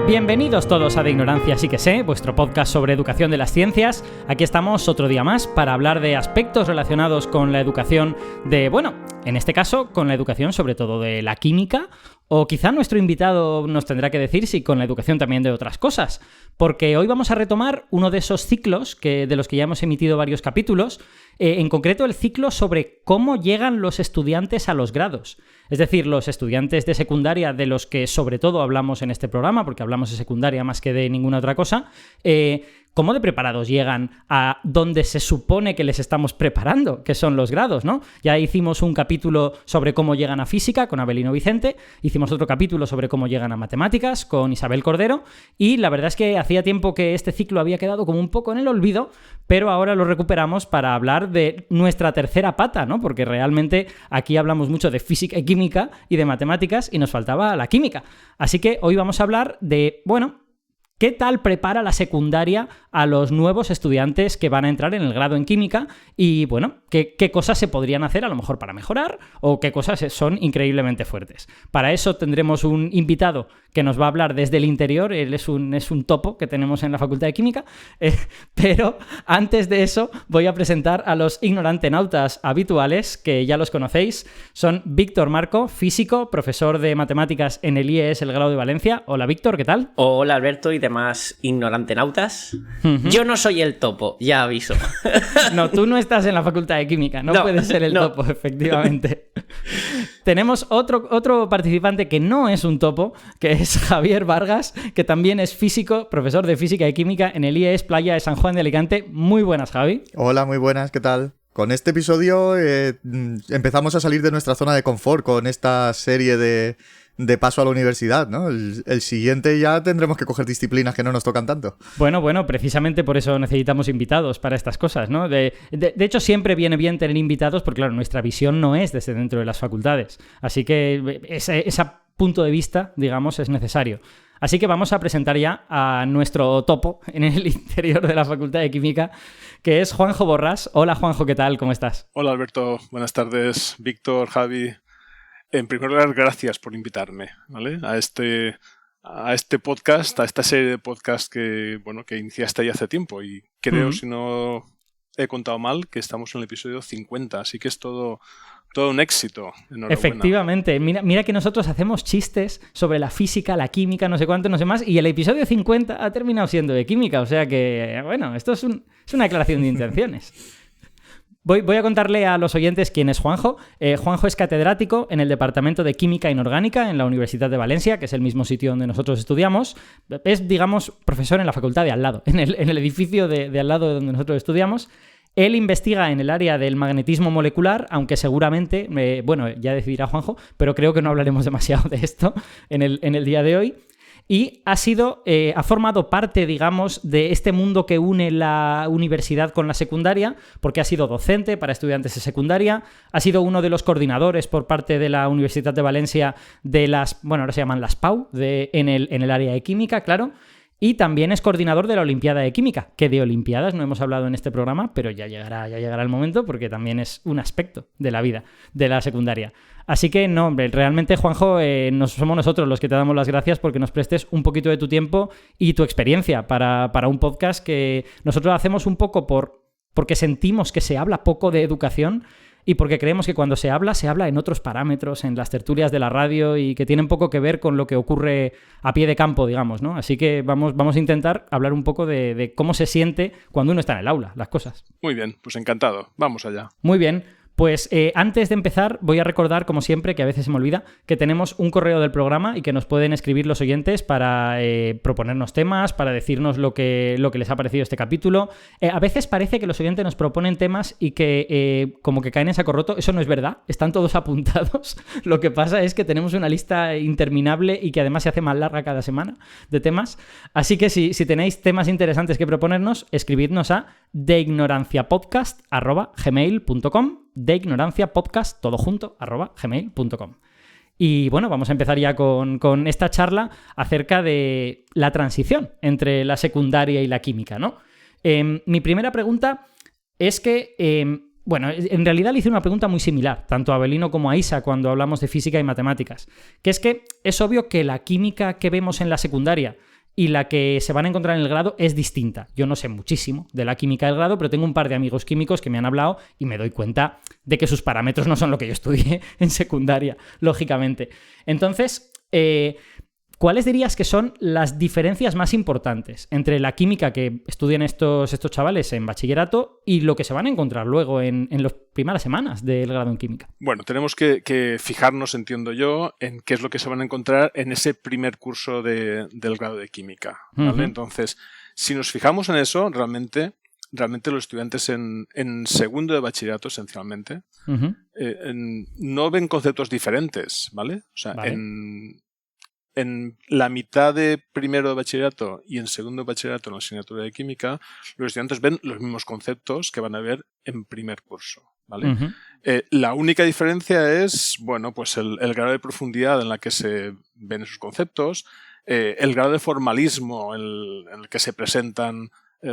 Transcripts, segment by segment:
Bienvenidos todos a De Ignorancia Sí que Sé, vuestro podcast sobre educación de las ciencias. Aquí estamos otro día más para hablar de aspectos relacionados con la educación en este caso, con la educación sobre todo de la química, o quizá nuestro invitado nos tendrá que decir si con la educación también de otras cosas, porque hoy vamos a retomar uno de esos ciclos de los que ya hemos emitido varios capítulos, en concreto el ciclo sobre cómo llegan los estudiantes a los grados. Es decir, los estudiantes de secundaria, de los que sobre todo hablamos en este programa, porque hablamos de secundaria más que de ninguna otra cosa, ¿cómo de preparados llegan a donde se supone que les estamos preparando, que son los grados, ¿no? Ya hicimos un capítulo sobre cómo llegan a física con Abelino Vicente, hicimos otro capítulo sobre cómo llegan a matemáticas con Isabel Cordero, y la verdad es que hacía tiempo que este ciclo había quedado como un poco en el olvido, pero ahora lo recuperamos para hablar de nuestra tercera pata, ¿no? Porque realmente aquí hablamos mucho de física y química y de matemáticas y nos faltaba la química. Así que hoy vamos a hablar de, ¿qué tal prepara la secundaria a los nuevos estudiantes que van a entrar en el grado en química? Y ¿qué cosas se podrían hacer a lo mejor para mejorar o qué cosas son increíblemente fuertes? Para eso tendremos un invitado que nos va a hablar desde el interior. Él es un topo que tenemos en la Facultad de Química, pero antes de eso voy a presentar a los ignorantenautas habituales, que ya los conocéis. Son Víctor Marco, físico, profesor de matemáticas en el IES, el grado de Valencia. Hola Víctor, ¿qué tal? Hola Alberto y demás ignorantenautas. Yo no soy el topo, ya aviso. No, tú no estás en la Facultad de Química, no puedes ser el topo, efectivamente. Tenemos otro participante que no es un topo, que es Javier Vargas, que también es físico, profesor de física y química en el IES Playa de San Juan de Alicante. Muy buenas, Javi. Hola, muy buenas, ¿qué tal? Con este episodio empezamos a salir de nuestra zona de confort con esta serie de paso a la universidad, ¿no? El siguiente ya tendremos que coger disciplinas que no nos tocan tanto. Bueno, precisamente por eso necesitamos invitados para estas cosas, ¿no? De hecho, siempre viene bien tener invitados porque, claro, nuestra visión no es desde dentro de las facultades. Así que ese punto de vista, digamos, es necesario. Así que vamos a presentar ya a nuestro topo en el interior de la Facultad de Química, que es Juanjo Borrás. Hola, Juanjo, ¿qué tal? ¿Cómo estás? Hola, Alberto. Buenas tardes. Víctor, Javi. En primer lugar, gracias por invitarme, ¿vale? A este podcast, a esta serie de podcasts que iniciaste ya hace tiempo y creo, si no he contado mal, que estamos en el episodio 50, así que es todo un éxito. Enhorabuena. Efectivamente. Mira que nosotros hacemos chistes sobre la física, la química, no sé cuánto, no sé más, y el episodio 50 ha terminado siendo de química, o sea que, esto es una declaración de intenciones. Voy a contarle a los oyentes quién es Juanjo. Juanjo es catedrático en el Departamento de Química Inorgánica en la Universidad de Valencia, que es el mismo sitio donde nosotros estudiamos. Es, digamos, profesor en la facultad de al lado, en el edificio de al lado de donde nosotros estudiamos. Él investiga en el área del magnetismo molecular, aunque seguramente, ya decidirá Juanjo, pero creo que no hablaremos demasiado de esto en el día de hoy. Y ha formado parte, digamos, de este mundo que une la universidad con la secundaria, porque ha sido docente para estudiantes de secundaria, ha sido uno de los coordinadores por parte de la Universidad de Valencia de ahora se llaman las PAU, en el área de química, claro, y también es coordinador de la Olimpiada de Química, que de Olimpiadas no hemos hablado en este programa, pero ya llegará el momento, porque también es un aspecto de la vida de la secundaria. Así que, realmente, Juanjo, somos nosotros los que te damos las gracias porque nos prestes un poquito de tu tiempo y tu experiencia para un podcast que nosotros hacemos un poco porque sentimos que se habla poco de educación y porque creemos que cuando se habla en otros parámetros, en las tertulias de la radio y que tienen poco que ver con lo que ocurre a pie de campo, digamos, ¿no? Así que vamos a intentar hablar un poco de cómo se siente cuando uno está en el aula, las cosas. Muy bien, pues encantado. Vamos allá. Muy bien. Pues antes de empezar voy a recordar, como siempre, que a veces se me olvida, que tenemos un correo del programa y que nos pueden escribir los oyentes para proponernos temas, para decirnos lo que les ha parecido este capítulo. A veces parece que los oyentes nos proponen temas y que como que caen en saco roto. Eso no es verdad, están todos apuntados. Lo que pasa es que tenemos una lista interminable y que además se hace más larga cada semana de temas. Así que si tenéis temas interesantes que proponernos, escribidnos a deignoranciapodcast@gmail.com, deignoranciapodcast, todo junto, @gmail.com. Y vamos a empezar ya con esta charla acerca de la transición entre la secundaria y la química, ¿no? Mi primera pregunta es que, en realidad le hice una pregunta muy similar, tanto a Abelino como a Isa, cuando hablamos de física y matemáticas, que es obvio que la química que vemos en la secundaria y la que se van a encontrar en el grado es distinta. Yo no sé muchísimo de la química del grado, pero tengo un par de amigos químicos que me han hablado y me doy cuenta de que sus parámetros no son lo que yo estudié en secundaria, lógicamente. Entonces, ¿cuáles dirías que son las diferencias más importantes entre la química que estudian estos chavales en bachillerato y lo que se van a encontrar luego en las primeras semanas del grado en química? Bueno, tenemos que fijarnos, entiendo yo, en qué es lo que se van a encontrar en ese primer curso del grado de química, ¿vale? Uh-huh. Entonces, si nos fijamos en eso, realmente los estudiantes en segundo de bachillerato, esencialmente, uh-huh, no ven conceptos diferentes, ¿vale? O sea, vale. En la mitad de primero de bachillerato y en segundo de bachillerato en la asignatura de química, los estudiantes ven los mismos conceptos que van a ver en primer curso, ¿vale? Uh-huh. La única diferencia es, bueno, pues el grado de profundidad en la que se ven esos conceptos, el grado de formalismo en el que se presentan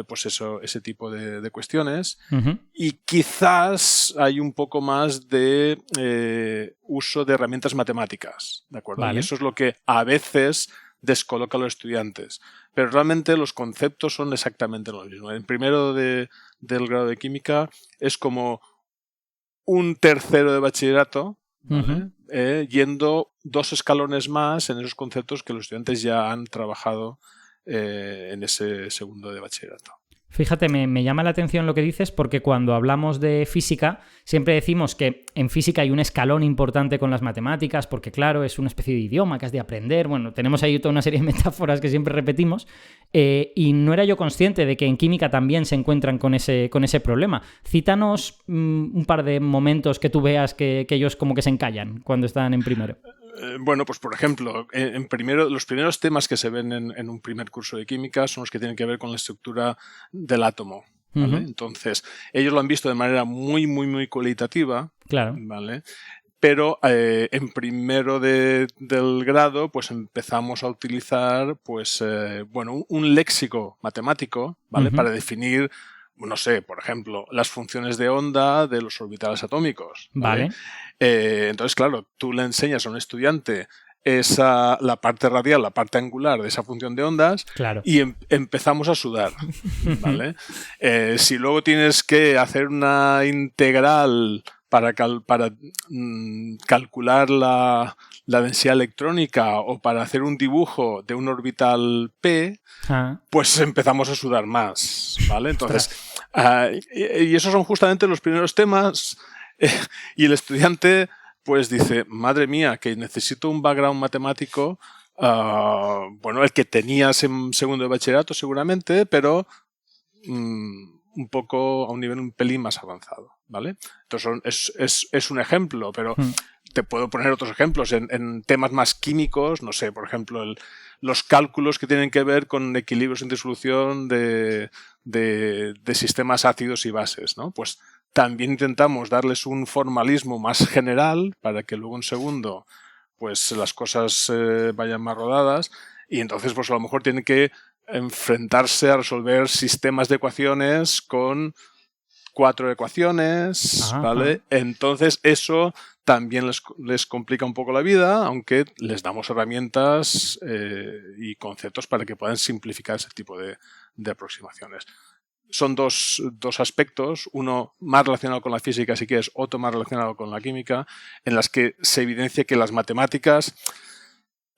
pues eso, ese tipo de cuestiones, uh-huh, y quizás hay un poco más de uso de herramientas matemáticas, ¿de acuerdo? Vale. Y eso es lo que a veces descoloca a los estudiantes, pero realmente los conceptos son exactamente lo mismo. En primero del grado de química es como un tercero de bachillerato, ¿vale? Uh-huh. Yendo 2 escalones más en esos conceptos que los estudiantes ya han trabajado en ese segundo de bachillerato. Fíjate, me llama la atención lo que dices porque cuando hablamos de física siempre decimos que en física hay un escalón importante con las matemáticas porque claro, es una especie de idioma que has de aprender. Bueno, tenemos ahí toda una serie de metáforas que siempre repetimos y no era yo consciente de que en química también se encuentran con ese problema. Cítanos un par de momentos que tú veas que ellos como que se encallan cuando están en primero. Bueno, pues por ejemplo, los primeros temas que se ven en un primer curso de química son los que tienen que ver con la estructura del átomo, ¿vale? Uh-huh. Entonces, ellos lo han visto de manera muy, muy, muy cualitativa, claro, ¿vale? Pero en primero del grado, pues empezamos a utilizar, pues, bueno, un léxico matemático, ¿vale? Uh-huh. Para definir, no sé, por ejemplo, las funciones de onda de los orbitales atómicos, ¿vale? Entonces, claro, tú le enseñas a un estudiante la parte radial, la parte angular de esa función de ondas, claro, y empezamos a sudar, ¿vale? Si luego tienes que hacer una integral para calcular la densidad electrónica o para hacer un dibujo de un orbital P, pues empezamos a sudar más, ¿vale? Entonces, y esos son justamente los primeros temas y el estudiante pues dice, madre mía, que necesito un background matemático, bueno, el que tenías en segundo de bachillerato seguramente, pero un poco a un nivel un pelín más avanzado, ¿vale? Entonces es un ejemplo, pero te puedo poner otros ejemplos en temas más químicos, no sé, por ejemplo, los cálculos que tienen que ver con equilibrios en disolución de sistemas ácidos y bases, ¿no? Pues también intentamos darles un formalismo más general para que luego en segundo pues las cosas vayan más rodadas y entonces pues a lo mejor tienen que enfrentarse a resolver sistemas de ecuaciones con 4 ecuaciones, ¿vale? Entonces eso también les complica un poco la vida, aunque les damos herramientas y conceptos para que puedan simplificar ese tipo de aproximaciones. Son dos aspectos, uno más relacionado con la física, si quieres, otro más relacionado con la química, en las que se evidencia que las matemáticas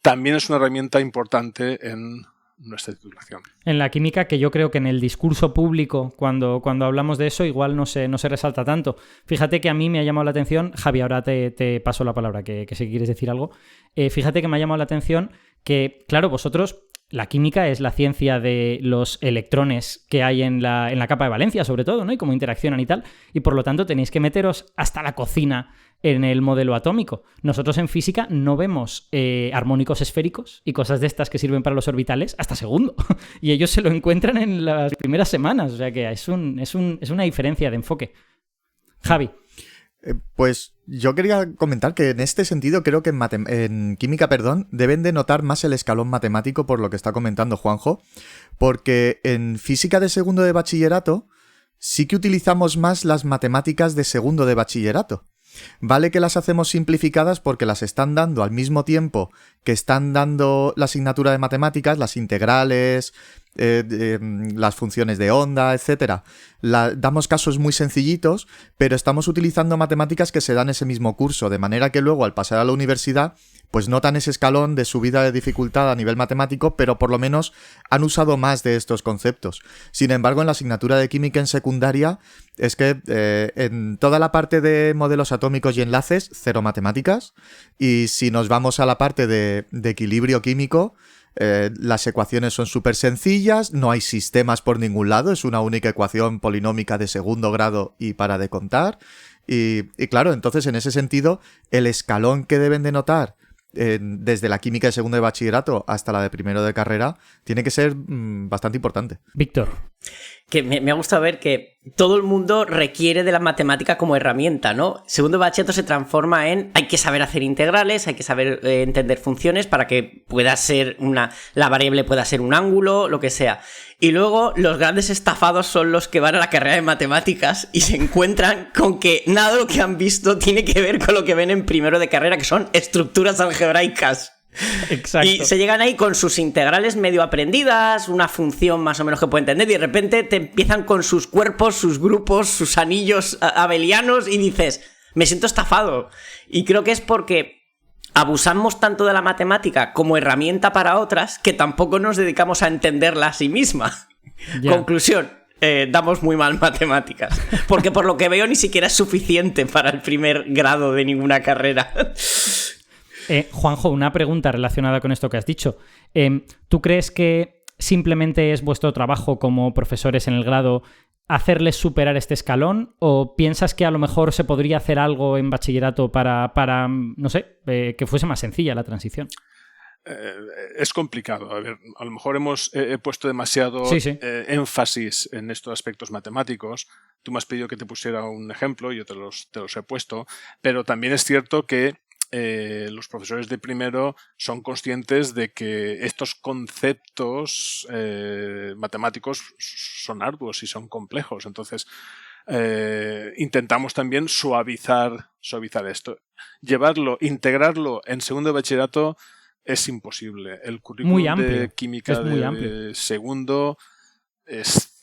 también es una herramienta importante en nuestra titulación. En la química, que yo creo que en el discurso público, cuando hablamos de eso, igual no se resalta tanto. Fíjate que a mí me ha llamado la atención, Javi, ahora te paso la palabra, que si quieres decir algo. Fíjate que me ha llamado la atención que, claro, vosotros... La química es la ciencia de los electrones que hay en la capa de valencia, sobre todo, ¿no? Y cómo interaccionan y tal. Y por lo tanto tenéis que meteros hasta la cocina en el modelo atómico. Nosotros en física no vemos armónicos esféricos y cosas de estas que sirven para los orbitales hasta segundo. Y ellos se lo encuentran en las primeras semanas. O sea que es una diferencia de enfoque. Javi. Pues yo quería comentar que en este sentido creo que en química, deben de notar más el escalón matemático por lo que está comentando Juanjo, porque en física de segundo de bachillerato sí que utilizamos más las matemáticas de segundo de bachillerato. Vale que las hacemos simplificadas porque las están dando al mismo tiempo que están dando la asignatura de matemáticas, las integrales, las funciones de onda, etcétera. Damos casos muy sencillitos, pero estamos utilizando matemáticas que se dan ese mismo curso, de manera que luego al pasar a la universidad pues notan ese escalón de subida de dificultad a nivel matemático, pero por lo menos han usado más de estos conceptos. Sin embargo, en la asignatura de química en secundaria es que en toda la parte de modelos atómicos y enlaces, cero matemáticas, y si nos vamos a la parte de equilibrio químico, las ecuaciones son súper sencillas, no hay sistemas por ningún lado, es una única ecuación polinómica de segundo grado y para de contar. Y claro, entonces en ese sentido, el escalón que deben de notar desde la química de segundo de bachillerato hasta la de primero de carrera tiene que ser bastante importante. Víctor. Que me ha gustado ver que todo el mundo requiere de la matemática como herramienta, ¿no? Segundo de bachillerato se transforma en hay que saber hacer integrales, hay que saber entender funciones para que pueda ser la variable pueda ser un ángulo, lo que sea. Y luego los grandes estafados son los que van a la carrera de matemáticas y se encuentran con que nada de lo que han visto tiene que ver con lo que ven en primero de carrera, que son estructuras algebraicas. Exacto. Y se llegan ahí con sus integrales medio aprendidas, una función más o menos que puede entender, y de repente te empiezan con sus cuerpos, sus grupos, sus anillos abelianos y dices, me siento estafado. Y creo que es porque abusamos tanto de la matemática como herramienta para otras que tampoco nos dedicamos a entenderla a sí misma. Yeah. Conclusión. Damos muy mal matemáticas. Porque por lo que veo ni siquiera es suficiente para el primer grado de ninguna carrera. Juanjo, una pregunta relacionada con esto que has dicho. ¿Tú crees que simplemente es vuestro trabajo como profesores en el grado hacerles superar este escalón? ¿O piensas que a lo mejor se podría hacer algo en bachillerato para no sé, que fuese más sencilla la transición? Es complicado. A ver, a lo mejor he puesto demasiado énfasis en estos aspectos matemáticos. Tú me has pedido que te pusiera un ejemplo, yo te los he puesto, pero también es cierto que los profesores de primero son conscientes de que estos conceptos matemáticos son arduos y son complejos. Entonces, intentamos también suavizar esto. Integrarlo en segundo de bachillerato es imposible. El currículum de química de segundo es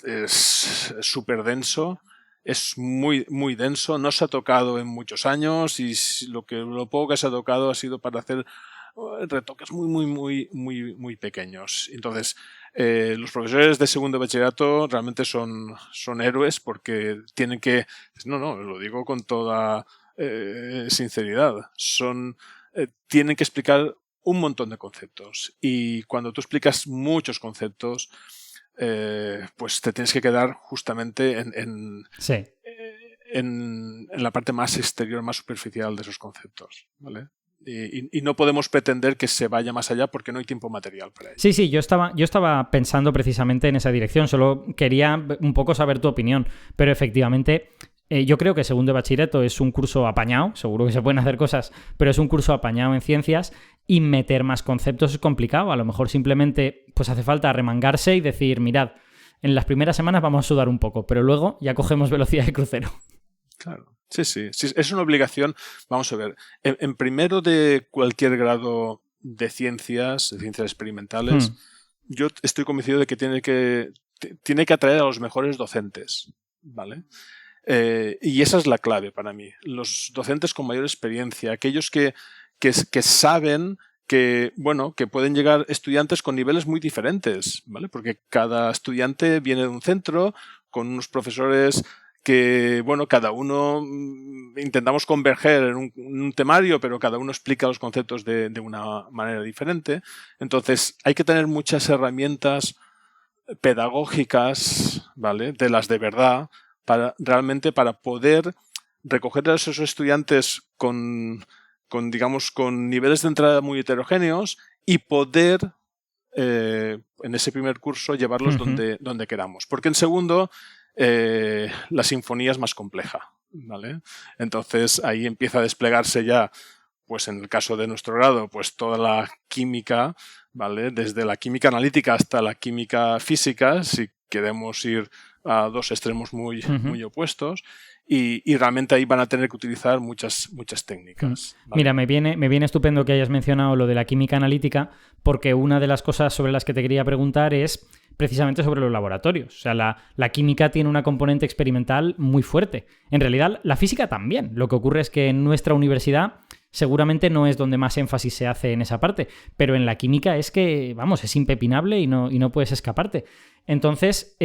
súper denso. Es muy, muy denso, no se ha tocado en muchos años y lo poco que se ha tocado ha sido para hacer retoques muy, muy, muy, muy, muy pequeños. Entonces, los profesores de segundo de bachillerato realmente son héroes porque tienen que, no, lo digo con toda sinceridad, tienen que explicar un montón de conceptos y cuando tú explicas muchos conceptos, pues te tienes que quedar justamente en la parte más exterior, más superficial de esos conceptos, ¿vale? Y no podemos pretender que se vaya más allá porque no hay tiempo material para ello. Sí, yo estaba pensando precisamente en esa dirección, solo quería un poco saber tu opinión, pero efectivamente yo creo que segundo de bachillerato es un curso apañado, seguro que se pueden hacer cosas, pero es un curso apañado en ciencias y meter más conceptos es complicado. A lo mejor simplemente pues hace falta remangarse y decir, mirad, en las primeras semanas vamos a sudar un poco, pero luego ya cogemos velocidad de crucero. Claro, sí, es una obligación. Vamos a ver, en primero de cualquier grado de ciencias experimentales, yo estoy convencido de que tiene que atraer a los mejores docentes, ¿vale? Y esa es la clave para mí. Los docentes con mayor experiencia, aquellos que saben que pueden llegar estudiantes con niveles muy diferentes, ¿vale? Porque cada estudiante viene de un centro con unos profesores que, cada uno intentamos converger en un temario, pero cada uno explica los conceptos de una manera diferente. Entonces, hay que tener muchas herramientas pedagógicas, ¿vale? De las de verdad, para poder recoger a esos estudiantes con niveles de entrada muy heterogéneos y poder en ese primer curso llevarlos donde queramos. Porque en segundo la sinfonía es más compleja, ¿vale? Entonces ahí empieza a desplegarse ya, pues en el caso de nuestro grado, pues toda la química, ¿vale? Desde la química analítica hasta la química física, si queremos ir a dos extremos muy opuestos. Y realmente ahí van a tener que utilizar muchas técnicas. ¿Vale? Mira, me viene estupendo que hayas mencionado lo de la química analítica, porque una de las cosas sobre las que te quería preguntar es precisamente sobre los laboratorios. O sea, la química tiene una componente experimental muy fuerte. En realidad, la física también. Lo que ocurre es que en nuestra universidad seguramente no es donde más énfasis se hace en esa parte, pero en la química es que, vamos, es impepinable y no puedes escaparte. Entonces,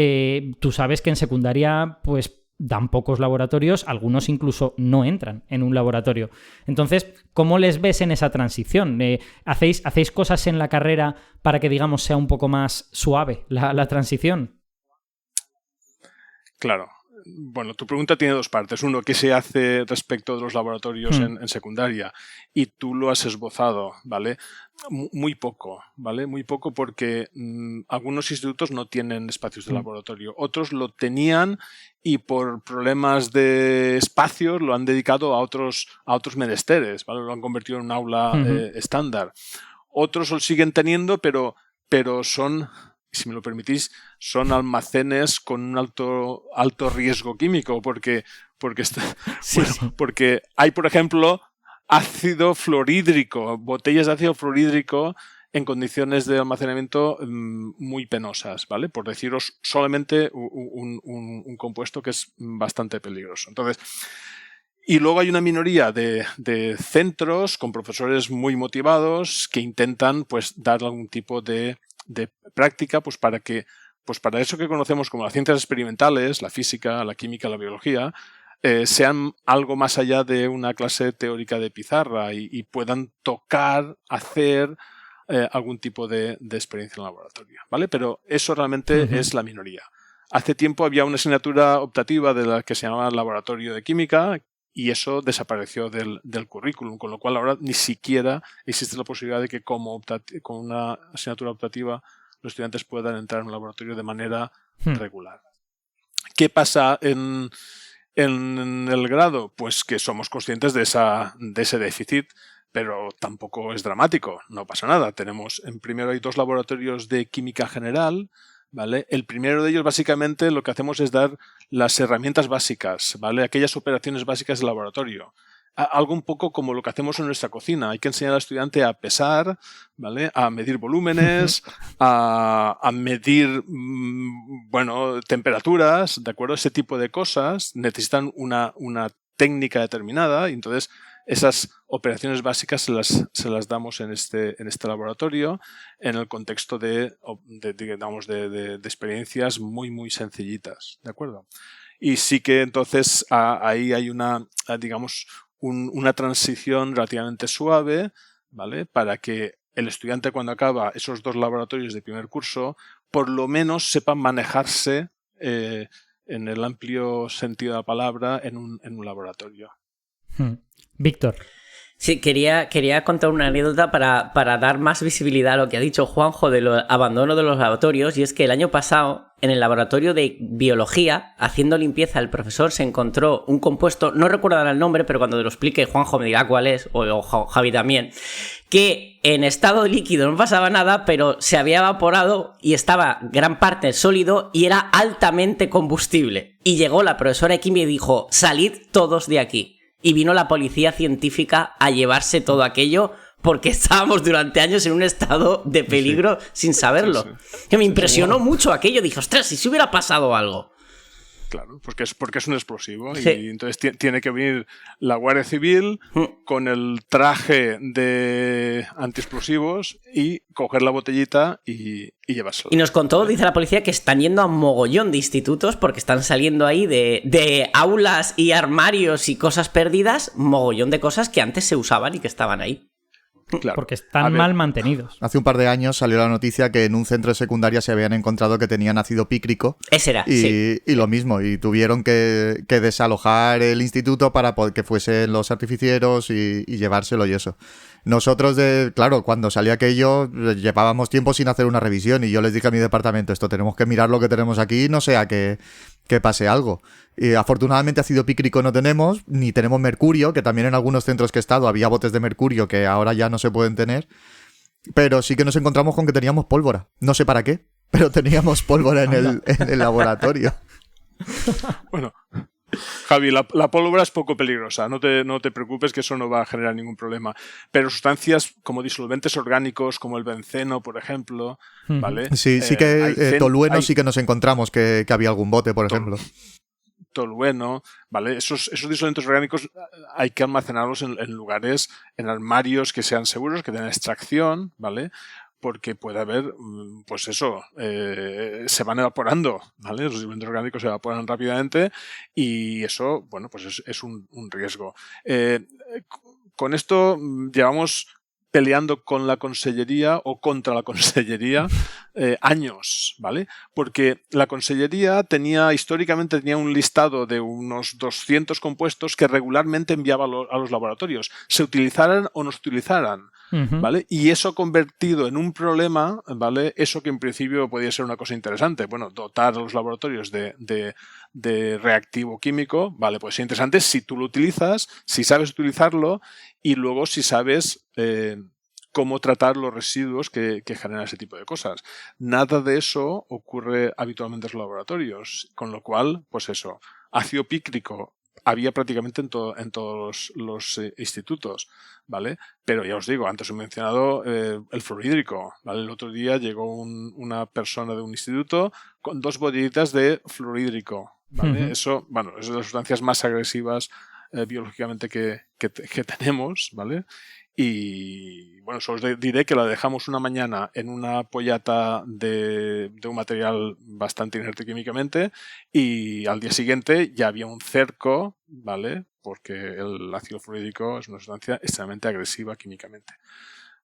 tú sabes que en secundaria, pues, dan pocos laboratorios, algunos incluso no entran en un laboratorio. Entonces, ¿cómo les ves en esa transición? ¿Hacéis cosas en la carrera para que, digamos, sea un poco más suave la transición? Claro. Bueno, tu pregunta tiene dos partes. Uno, ¿qué se hace respecto de los laboratorios en secundaria? Y tú lo has esbozado, ¿vale? Muy poco, ¿vale? Muy poco porque algunos institutos no tienen espacios de laboratorio. Otros lo tenían y por problemas de espacios lo han dedicado a otros menesteres, ¿vale? Lo han convertido en un aula estándar. Otros lo siguen teniendo, pero son... si me lo permitís, son almacenes con un alto riesgo químico, porque hay, por ejemplo, ácido fluorhídrico, botellas de ácido fluorhídrico en condiciones de almacenamiento muy penosas, ¿vale? Por deciros solamente un compuesto que es bastante peligroso. Entonces, y luego hay una minoría de centros con profesores muy motivados que intentan, pues, dar algún tipo de práctica, pues para eso que conocemos como las ciencias experimentales, la física, la química, la biología, sean algo más allá de una clase teórica de pizarra y puedan tocar, hacer algún tipo de experiencia en el laboratorio, ¿vale? Pero eso realmente es la minoría. Hace tiempo había una asignatura optativa de la que se llamaba Laboratorio de Química y eso desapareció del currículum, con lo cual ahora ni siquiera existe la posibilidad de que con una asignatura optativa los estudiantes puedan entrar en un laboratorio de manera regular. ¿Qué pasa en el grado? Pues que somos conscientes de ese déficit, pero tampoco es dramático, no pasa nada. Primero hay 2 laboratorios de química general, ¿vale? El primero de ellos, básicamente, lo que hacemos es dar las herramientas básicas, ¿vale? Aquellas operaciones básicas del laboratorio. Algo un poco como lo que hacemos en nuestra cocina. Hay que enseñar al estudiante a pesar, ¿vale? A medir volúmenes, a medir, temperaturas, ¿de acuerdo? Ese tipo de cosas necesitan una técnica determinada y entonces esas operaciones básicas se las damos en este laboratorio en el contexto de experiencias muy, muy sencillitas, ¿de acuerdo? Y sí que entonces ahí hay una transición relativamente suave, ¿vale? Para que el estudiante cuando acaba esos 2 laboratorios de primer curso por lo menos sepa manejarse en el amplio sentido de la palabra en un laboratorio. Víctor. Sí, quería contar una anécdota para dar más visibilidad a lo que ha dicho Juanjo del abandono de los laboratorios, y es que el año pasado, en el laboratorio de biología, haciendo limpieza, el profesor se encontró un compuesto, no recuerdo ahora el nombre, pero cuando te lo explique Juanjo me dirá cuál es, o Javi también, que en estado líquido no pasaba nada, pero se había evaporado y estaba gran parte sólido y era altamente combustible. Y llegó la profesora de química y dijo: salid todos de aquí. Y vino la policía científica a llevarse todo aquello porque estábamos durante años en un estado de peligro sin saberlo. Que me impresionó mucho aquello. Dije, ostras, si se hubiera pasado algo. Claro, porque es un explosivo Sí. Y entonces tiene que venir la Guardia Civil con el traje de antiexplosivos y coger la botellita y llevársela. Y nos contó, dice la policía, que están yendo a mogollón de institutos porque están saliendo ahí de aulas y armarios y cosas perdidas, mogollón de cosas que antes se usaban y que estaban ahí. Claro. Porque están mal mantenidos. Hace un par de años salió la noticia que en un centro de secundaria se habían encontrado que tenían ácido pícrico. Ese era, sí. Y lo mismo, y tuvieron que desalojar el instituto para que fuesen los artificieros y llevárselo y eso. Nosotros, claro, cuando salía aquello, llevábamos tiempo sin hacer una revisión y yo les dije a mi departamento, esto tenemos que mirar lo que tenemos aquí, no sea que pase algo. Y afortunadamente ácido pícrico no tenemos, ni tenemos mercurio, que también en algunos centros que he estado había botes de mercurio que ahora ya no se pueden tener, pero sí que nos encontramos con que teníamos pólvora. No sé para qué, pero teníamos pólvora en el laboratorio. Bueno, Javi, la pólvora es poco peligrosa, no te preocupes que eso no va a generar ningún problema. Pero sustancias como disolventes orgánicos, como el benceno, por ejemplo, ¿vale? Sí que tolueno sí que nos encontramos que había algún bote, por ejemplo. Tolueno, ¿vale? Esos disolventes orgánicos hay que almacenarlos en lugares, en armarios que sean seguros, que tengan extracción, ¿vale? Porque puede haber, pues eso, se van evaporando, ¿vale? Los disolventes orgánicos se evaporan rápidamente y eso, bueno, pues es un riesgo. Con esto llevamos peleando con la consellería o contra la consellería años, ¿vale? Porque la consellería históricamente tenía un listado de unos 200 compuestos que regularmente enviaba a los laboratorios, se utilizaran o no se utilizaran, ¿vale? Y eso convertido en un problema, ¿vale? Eso que en principio podía ser una cosa interesante, bueno, dotar a los laboratorios de reactivo químico, vale, pues es interesante si tú lo utilizas, si sabes utilizarlo y luego si sabes cómo tratar los residuos que generan ese tipo de cosas. Nada de eso ocurre habitualmente en los laboratorios, con lo cual, pues eso, ácido pícrico había prácticamente en todos los institutos, ¿vale? Pero ya os digo, antes he mencionado el fluorhídrico, ¿vale? El otro día llegó una persona de un instituto con 2 botellitas de fluorhídrico, ¿vale? Eso, bueno, es de las sustancias más agresivas biológicamente que tenemos, ¿vale? Y bueno, solo os diré que la dejamos una mañana en una pollata de un material bastante inerte químicamente y al día siguiente ya había un cerco, ¿vale? Porque el ácido fluorhídrico es una sustancia extremadamente agresiva químicamente.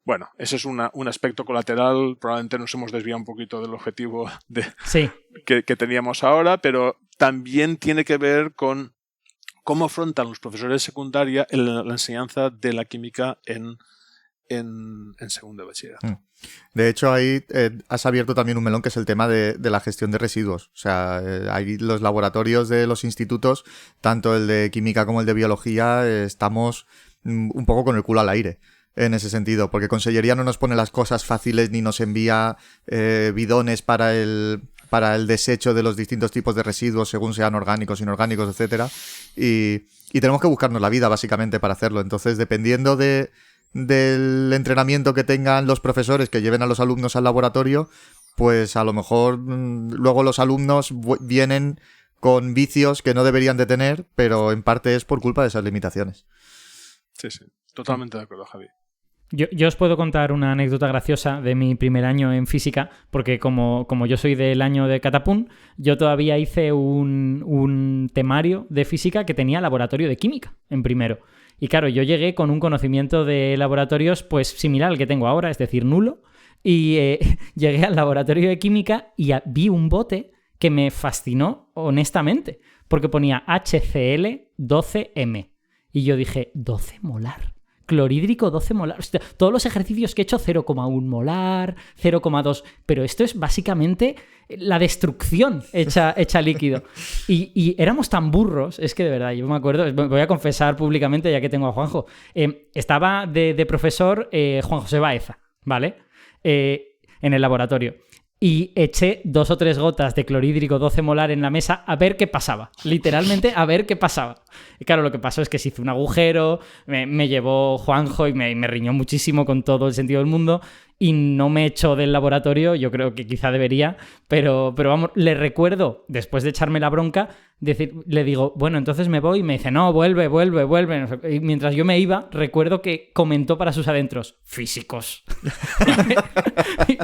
Bueno, ese es un aspecto colateral. Probablemente nos hemos desviado un poquito del objetivo que teníamos ahora, pero también tiene que ver con cómo afrontan los profesores de secundaria la enseñanza de la química en segundo de bachillerato. De hecho, ahí has abierto también un melón que es el tema de la gestión de residuos. O sea, ahí los laboratorios de los institutos, tanto el de química como el de biología, estamos un poco con el culo al aire en ese sentido, porque Consellería no nos pone las cosas fáciles ni nos envía bidones para el desecho de los distintos tipos de residuos según sean orgánicos, inorgánicos, etcétera, y tenemos que buscarnos la vida básicamente para hacerlo. Entonces, dependiendo del entrenamiento que tengan los profesores que lleven a los alumnos al laboratorio, pues a lo mejor luego los alumnos vienen con vicios que no deberían de tener, pero en parte es por culpa de esas limitaciones. Sí, totalmente de acuerdo, Javi. Yo os puedo contar una anécdota graciosa de mi primer año en física, porque como yo soy del año de Catapún, yo todavía hice un temario de física que tenía laboratorio de química en primero. Y claro, yo llegué con un conocimiento de laboratorios pues similar al que tengo ahora, es decir, nulo, y llegué al laboratorio de química y vi un bote que me fascinó honestamente, porque ponía HCl 12M. Y yo dije, 12 molar. Clorhídrico 12 molar. Hostia, todos los ejercicios que he hecho 0,1 molar, 0,2, pero esto es básicamente la destrucción hecha líquido. Y éramos tan burros, es que de verdad, yo me acuerdo, voy a confesar públicamente ya que tengo a Juanjo. Estaba de profesor Juan José Baeza, ¿vale? En el laboratorio. Y eché 2 o 3 gotas de clorhídrico 12 molar en la mesa a ver qué pasaba. Literalmente a ver qué pasaba. Y claro, lo que pasó es que se hizo un agujero, me llevó Juanjo y me riñó muchísimo con todo el sentido del mundo y no me echó del laboratorio, yo creo que quizá debería, pero vamos, le recuerdo, después de echarme la bronca, le digo, bueno, entonces me voy, y me dice, no, vuelve. Y mientras yo me iba, recuerdo que comentó para sus adentros, físicos.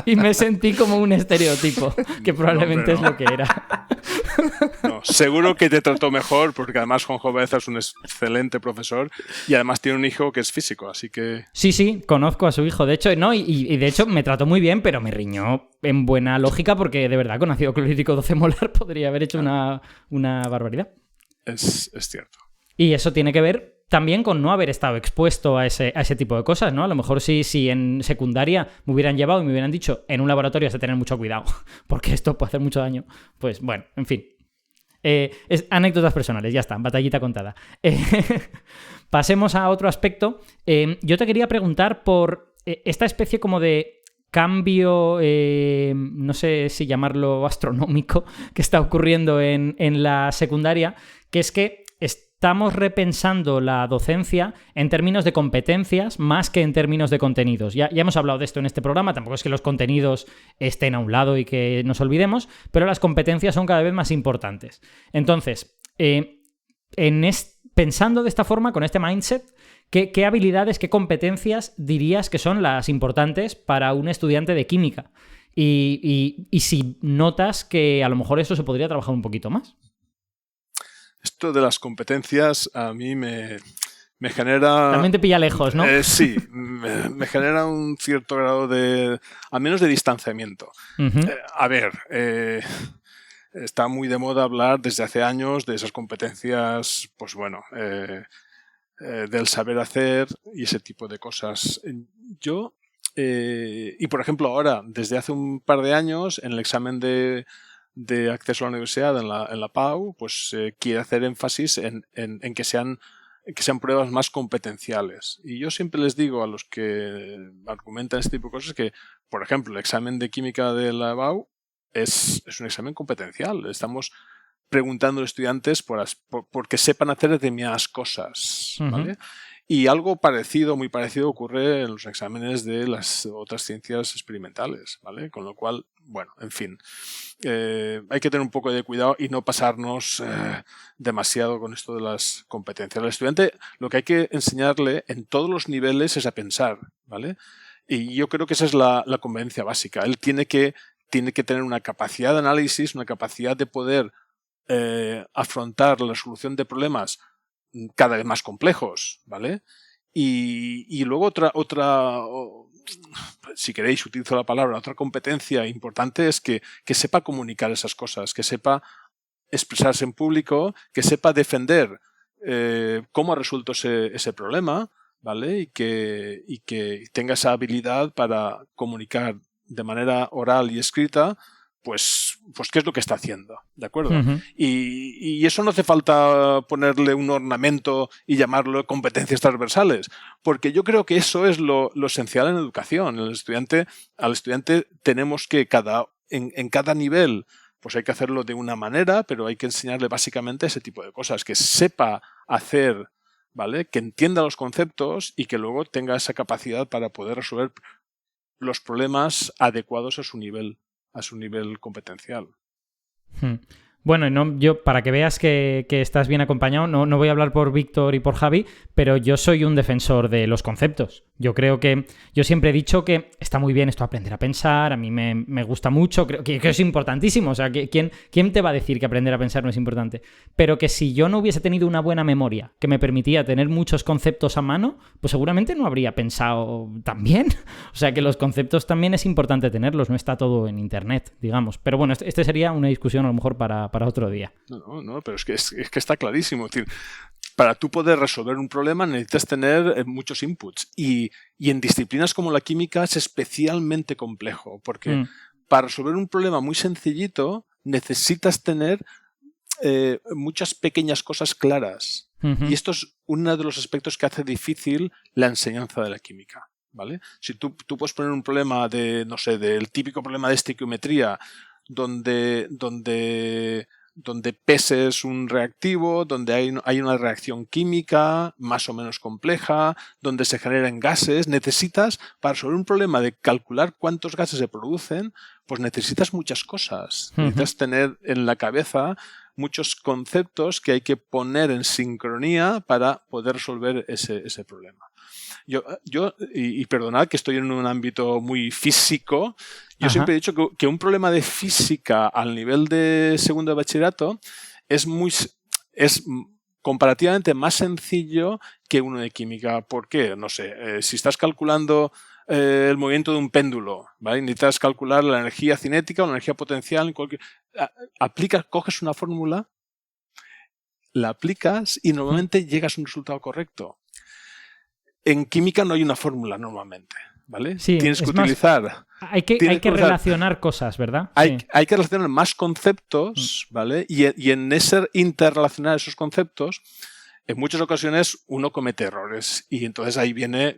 y me sentí como un estereotipo, que probablemente es lo que era. No, seguro que te trató mejor, porque además Juanjo Baeza es un excelente profesor y además tiene un hijo que es físico, así que... Sí, conozco a su hijo, de hecho, no, y de hecho me trató muy bien, pero me riñó en buena lógica, porque de verdad con ácido clorhídrico 12 molar podría haber hecho una barbaridad. Es cierto. Y eso tiene que ver también con no haber estado expuesto a ese tipo de cosas, ¿no? A lo mejor si en secundaria me hubieran llevado y me hubieran dicho, en un laboratorio has de tener mucho cuidado, porque esto puede hacer mucho daño. Pues bueno, en fin. Anécdotas personales, ya está, batallita contada. Pasemos a otro aspecto. Yo te quería preguntar por esta especie como de cambio, no sé si llamarlo astronómico, que está ocurriendo en la secundaria, que es que estamos repensando la docencia en términos de competencias más que en términos de contenidos. Ya hemos hablado de esto en este programa, tampoco es que los contenidos estén a un lado y que nos olvidemos, pero las competencias son cada vez más importantes. Entonces, pensando de esta forma, con este mindset, ¿qué habilidades, qué competencias dirías que son las importantes para un estudiante de química? Y si notas que a lo mejor eso se podría trabajar un poquito más. Esto de las competencias a mí me genera... También te pilla lejos, ¿no? Sí, me genera un cierto grado al menos de distanciamiento. Uh-huh. A ver, está muy de moda hablar desde hace años de esas competencias, pues bueno, del saber hacer y ese tipo de cosas. Yo, y por ejemplo ahora, desde hace un par de años, en el examen de acceso a la universidad en la PAU, pues quiere hacer énfasis en que sean pruebas más competenciales. Y yo siempre les digo a los que argumentan este tipo de cosas que, por ejemplo, el examen de química de la PAU es un examen competencial. Estamos preguntando a los estudiantes por que sepan hacer determinadas cosas, ¿vale? Uh-huh. Y algo parecido, muy parecido, ocurre en los exámenes de las otras ciencias experimentales, ¿vale? Con lo cual, bueno, en fin, hay que tener un poco de cuidado y no pasarnos demasiado con esto de las competencias. Al estudiante lo que hay que enseñarle en todos los niveles es a pensar, ¿vale? Y yo creo que esa es la competencia básica. Él tiene que tener una capacidad de análisis, una capacidad de poder afrontar la resolución de problemas cada vez más complejos, ¿vale? Y luego otra, si queréis utilizo la palabra, otra competencia importante es que sepa comunicar esas cosas, que sepa expresarse en público, que sepa defender cómo ha resuelto ese problema, ¿vale? Y que tenga esa habilidad para comunicar de manera oral y escrita pues qué es lo que está haciendo, ¿de acuerdo? Uh-huh. Y eso no hace falta ponerle un ornamento y llamarlo competencias transversales, porque yo creo que eso es lo esencial en educación. Al estudiante tenemos que en cada nivel pues hay que hacerlo de una manera, pero hay que enseñarle básicamente ese tipo de cosas, que sepa hacer, ¿vale? Que entienda los conceptos y que luego tenga esa capacidad para poder resolver los problemas adecuados a su nivel competencial. Bueno, yo para que veas que estás bien acompañado, no voy a hablar por Víctor y por Javi, pero yo soy un defensor de los conceptos. Yo siempre he dicho que está muy bien esto, aprender a pensar, a mí me gusta mucho, creo que es importantísimo. O sea, ¿quién te va a decir que aprender a pensar no es importante? Pero que si yo no hubiese tenido una buena memoria que me permitía tener muchos conceptos a mano, pues seguramente no habría pensado tan bien. O sea, que los conceptos también es importante tenerlos, no está todo en internet, digamos. Pero bueno, este sería una discusión a lo mejor para otro día. No, pero es que está clarísimo. Es decir, para tú poder resolver un problema necesitas tener muchos inputs y en disciplinas como la química es especialmente complejo porque para resolver un problema muy sencillito necesitas tener muchas pequeñas cosas claras. Uh-huh. Y esto es uno de los aspectos que hace difícil la enseñanza de la química, ¿vale? Si tú puedes poner un problema del típico problema de estequiometría donde P es un reactivo, donde hay una reacción química más o menos compleja, donde se generan gases, para resolver un problema de calcular cuántos gases se producen, pues necesitas muchas cosas. Uh-huh. Necesitas tener en la cabeza muchos conceptos que hay que poner en sincronía para poder resolver ese problema. Yo y perdonad que estoy en un ámbito muy físico, yo Ajá. siempre he dicho que un problema de física al nivel de segundo de bachillerato es comparativamente más sencillo que uno de química. ¿Por qué? No sé, si estás calculando el movimiento de un péndulo, ¿vale? Necesitas calcular la energía cinética o la energía potencial. Coges una fórmula, la aplicas y normalmente llegas a un resultado correcto. En química no hay una fórmula normalmente, ¿vale? Sí, tienes que utilizar... Hay que relacionar cosas, ¿verdad? Hay que relacionar más conceptos, ¿vale? Y en ese interrelacionar esos conceptos en muchas ocasiones uno comete errores y entonces ahí viene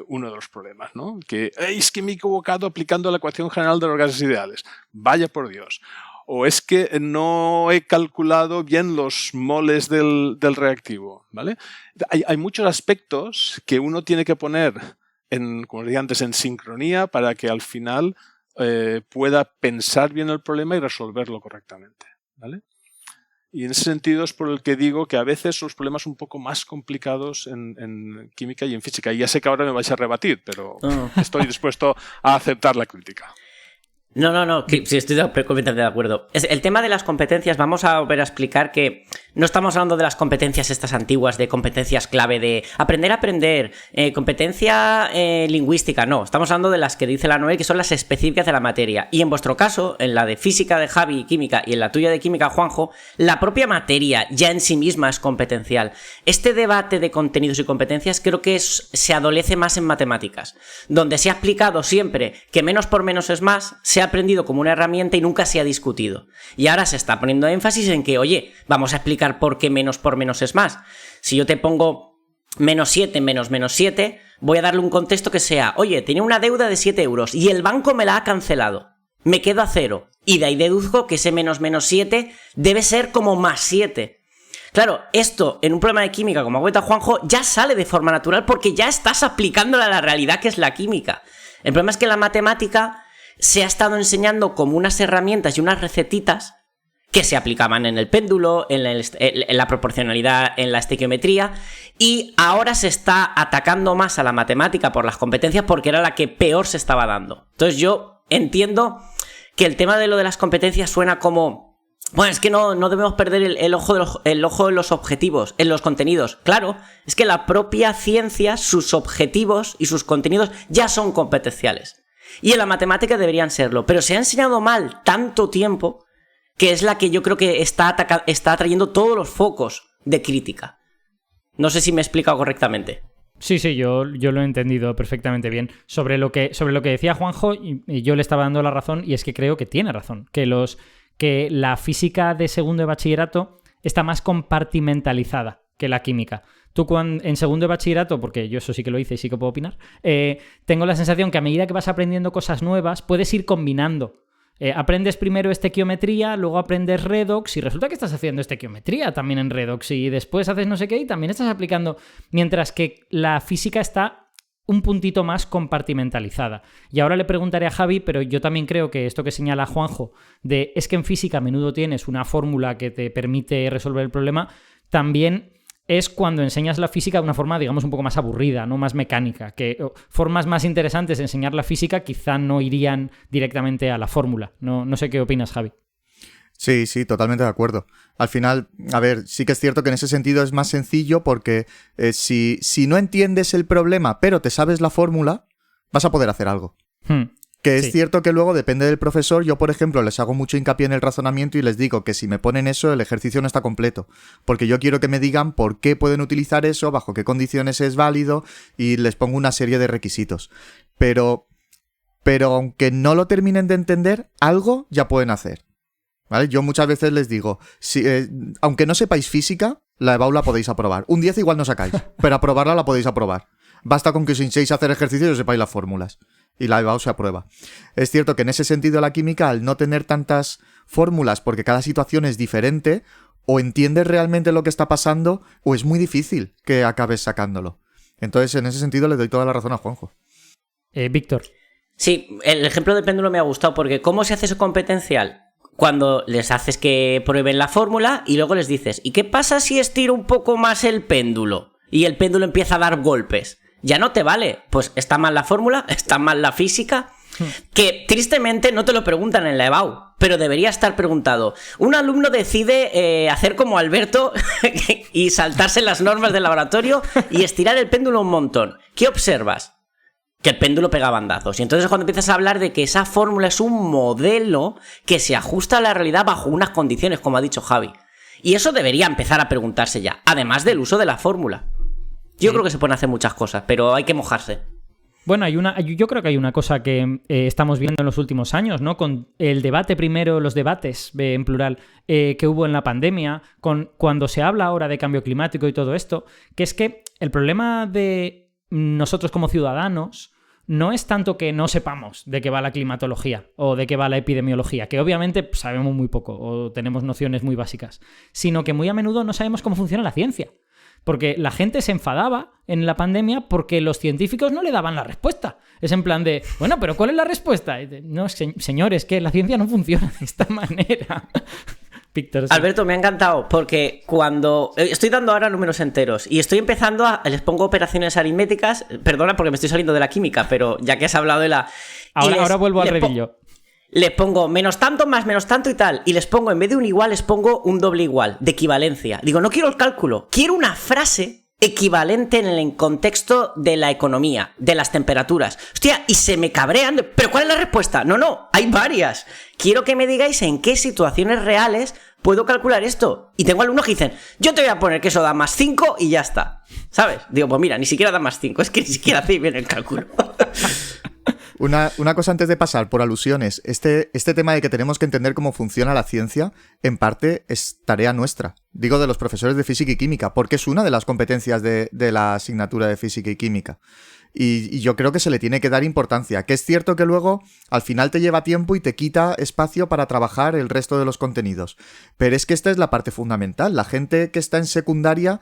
uno de los problemas, ¿no? Que es que me he equivocado aplicando la ecuación general de los gases ideales. Vaya por Dios. O es que no he calculado bien los moles del reactivo, ¿vale? Hay muchos aspectos que uno tiene que poner, como decía antes, en sincronía para que al final pueda pensar bien el problema y resolverlo correctamente, ¿vale? Y en ese sentido es por el que digo que a veces son los problemas un poco más complicados en química y en física. Y ya sé que ahora me vais a rebatir, pero estoy dispuesto a aceptar la crítica. No, sí, estoy completamente de acuerdo. El tema de las competencias, vamos a volver a explicar que no estamos hablando de las competencias estas antiguas, de competencias clave de aprender, competencia lingüística, no. Estamos hablando de las que dice la Noel, que son las específicas de la materia. Y en vuestro caso, en la de física de Javi y química, y en la tuya de química, Juanjo, la propia materia ya en sí misma es competencial. Este debate de contenidos y competencias creo que se adolece más en matemáticas, donde se ha explicado siempre que menos por menos es más, se ha aprendido como una herramienta y nunca se ha discutido. Y ahora se está poniendo énfasis en que, oye, vamos a explicar por qué menos por menos es más. Si yo te pongo menos 7 menos menos 7, voy a darle un contexto que sea, oye, tenía una deuda de 7 euros y el banco me la ha cancelado. Me quedo a 0. Y de ahí deduzco que ese menos menos 7 debe ser como más 7. Claro, esto en un problema de química, como cuenta Juanjo, ya sale de forma natural porque ya estás aplicándola a la realidad que es la química. El problema es que la matemática se ha estado enseñando como unas herramientas y unas recetitas que se aplicaban en el péndulo, en la proporcionalidad, en la estequiometría, y ahora se está atacando más a la matemática por las competencias porque era la que peor se estaba dando. Entonces yo entiendo que el tema de lo de las competencias suena como, bueno, es que no debemos perder el ojo en los objetivos, en los contenidos. Claro, es que la propia ciencia, sus objetivos y sus contenidos ya son competenciales. Y en la matemática deberían serlo, pero se ha enseñado mal tanto tiempo que es la que yo creo que está atrayendo todos los focos de crítica. No sé si me he explicado correctamente. Sí, yo lo he entendido perfectamente bien. Sobre lo que decía Juanjo, y yo le estaba dando la razón, y es que creo que tiene razón, que la física de segundo de bachillerato está más compartimentalizada que la química. Tú en segundo de bachillerato, porque yo eso sí que lo hice y sí que puedo opinar, tengo la sensación que a medida que vas aprendiendo cosas nuevas, puedes ir combinando. Aprendes primero estequiometría, luego aprendes redox y resulta que estás haciendo estequiometría también en redox y después haces no sé qué y también estás aplicando, mientras que la física está un puntito más compartimentalizada. Y ahora le preguntaré a Javi, pero yo también creo que esto que señala Juanjo, es que en física a menudo tienes una fórmula que te permite resolver el problema, también es cuando enseñas la física de una forma, digamos, un poco más aburrida, no más mecánica, que formas más interesantes de enseñar la física quizá no irían directamente a la fórmula. No sé qué opinas, Javi. Sí, totalmente de acuerdo. Al final, a ver, sí que es cierto que en ese sentido es más sencillo porque si no entiendes el problema pero te sabes la fórmula, vas a poder hacer algo. Que es cierto que luego depende del profesor. Yo, por ejemplo, les hago mucho hincapié en el razonamiento y les digo que si me ponen eso, el ejercicio no está completo. Porque yo quiero que me digan por qué pueden utilizar eso, bajo qué condiciones es válido y les pongo una serie de requisitos. Pero aunque no lo terminen de entender, algo ya pueden hacer. ¿Vale? Yo muchas veces les digo, aunque no sepáis física, la EBAU la podéis aprobar. Un 10 igual no sacáis, pero aprobarla la podéis aprobar. Basta con que os hinchéis a hacer ejercicio y os sepáis las fórmulas. Y la EBAU se aprueba. Es cierto que en ese sentido la química, al no tener tantas fórmulas, porque cada situación es diferente, o entiendes realmente lo que está pasando, o es muy difícil que acabes sacándolo. Entonces, en ese sentido, le doy toda la razón a Juanjo. Víctor. Sí, el ejemplo del péndulo me ha gustado, porque ¿cómo se hace eso competencial? Cuando les haces que prueben la fórmula y luego les dices, ¿y qué pasa si estiro un poco más el péndulo? Y el péndulo empieza a dar golpes. Ya no te vale, pues está mal la fórmula, está mal la física, que tristemente no te lo preguntan en la EBAU, pero debería estar preguntado. Un alumno decide hacer como Alberto y saltarse las normas del laboratorio y estirar el péndulo un montón. ¿Qué observas? Que el péndulo pega bandazos. Y entonces cuando empiezas a hablar de que esa fórmula es un modelo que se ajusta a la realidad bajo unas condiciones, como ha dicho Javi. Y eso debería empezar a preguntarse ya, además del uso de la fórmula. Yo creo que se pueden hacer muchas cosas, pero hay que mojarse. Bueno, yo creo que hay una cosa que estamos viendo en los últimos años, ¿no? Con el debate primero, los debates en plural que hubo en la pandemia, cuando se habla ahora de cambio climático y todo esto, que es que el problema de nosotros como ciudadanos no es tanto que no sepamos de qué va la climatología o de qué va la epidemiología, que obviamente sabemos muy poco o tenemos nociones muy básicas, sino que muy a menudo no sabemos cómo funciona la ciencia. Porque la gente se enfadaba en la pandemia porque los científicos no le daban la respuesta. Es en plan de, bueno, pero ¿cuál es la respuesta? No, señores, que la ciencia no funciona de esta manera. Víctor, sí. Alberto, me ha encantado porque cuando estoy dando ahora números enteros y estoy empezando les pongo operaciones aritméticas, perdona porque me estoy saliendo de la química, pero ya que has hablado de la... Ahora vuelvo al redillo. Les pongo menos tanto más menos tanto y tal. Y les pongo, en vez de un igual, les pongo un doble igual, de equivalencia. Digo, no quiero el cálculo, quiero una frase equivalente en el contexto de la economía, de las temperaturas. Hostia, y se me cabrean. ¿Pero cuál es la respuesta? No, hay varias. Quiero que me digáis en qué situaciones reales puedo calcular esto. Y tengo alumnos que dicen, yo te voy a poner que eso da más 5 y ya está. ¿Sabes? Digo, pues mira, ni siquiera da más 5, es que ni siquiera hace bien el cálculo. Una cosa antes de pasar por alusiones. Este tema de que tenemos que entender cómo funciona la ciencia, en parte es tarea nuestra. Digo, de los profesores de física y química, porque es una de las competencias de la asignatura de física y química. Y yo creo que se le tiene que dar importancia. Que es cierto que luego, al final te lleva tiempo y te quita espacio para trabajar el resto de los contenidos. Pero es que esta es la parte fundamental. La gente que está en secundaria...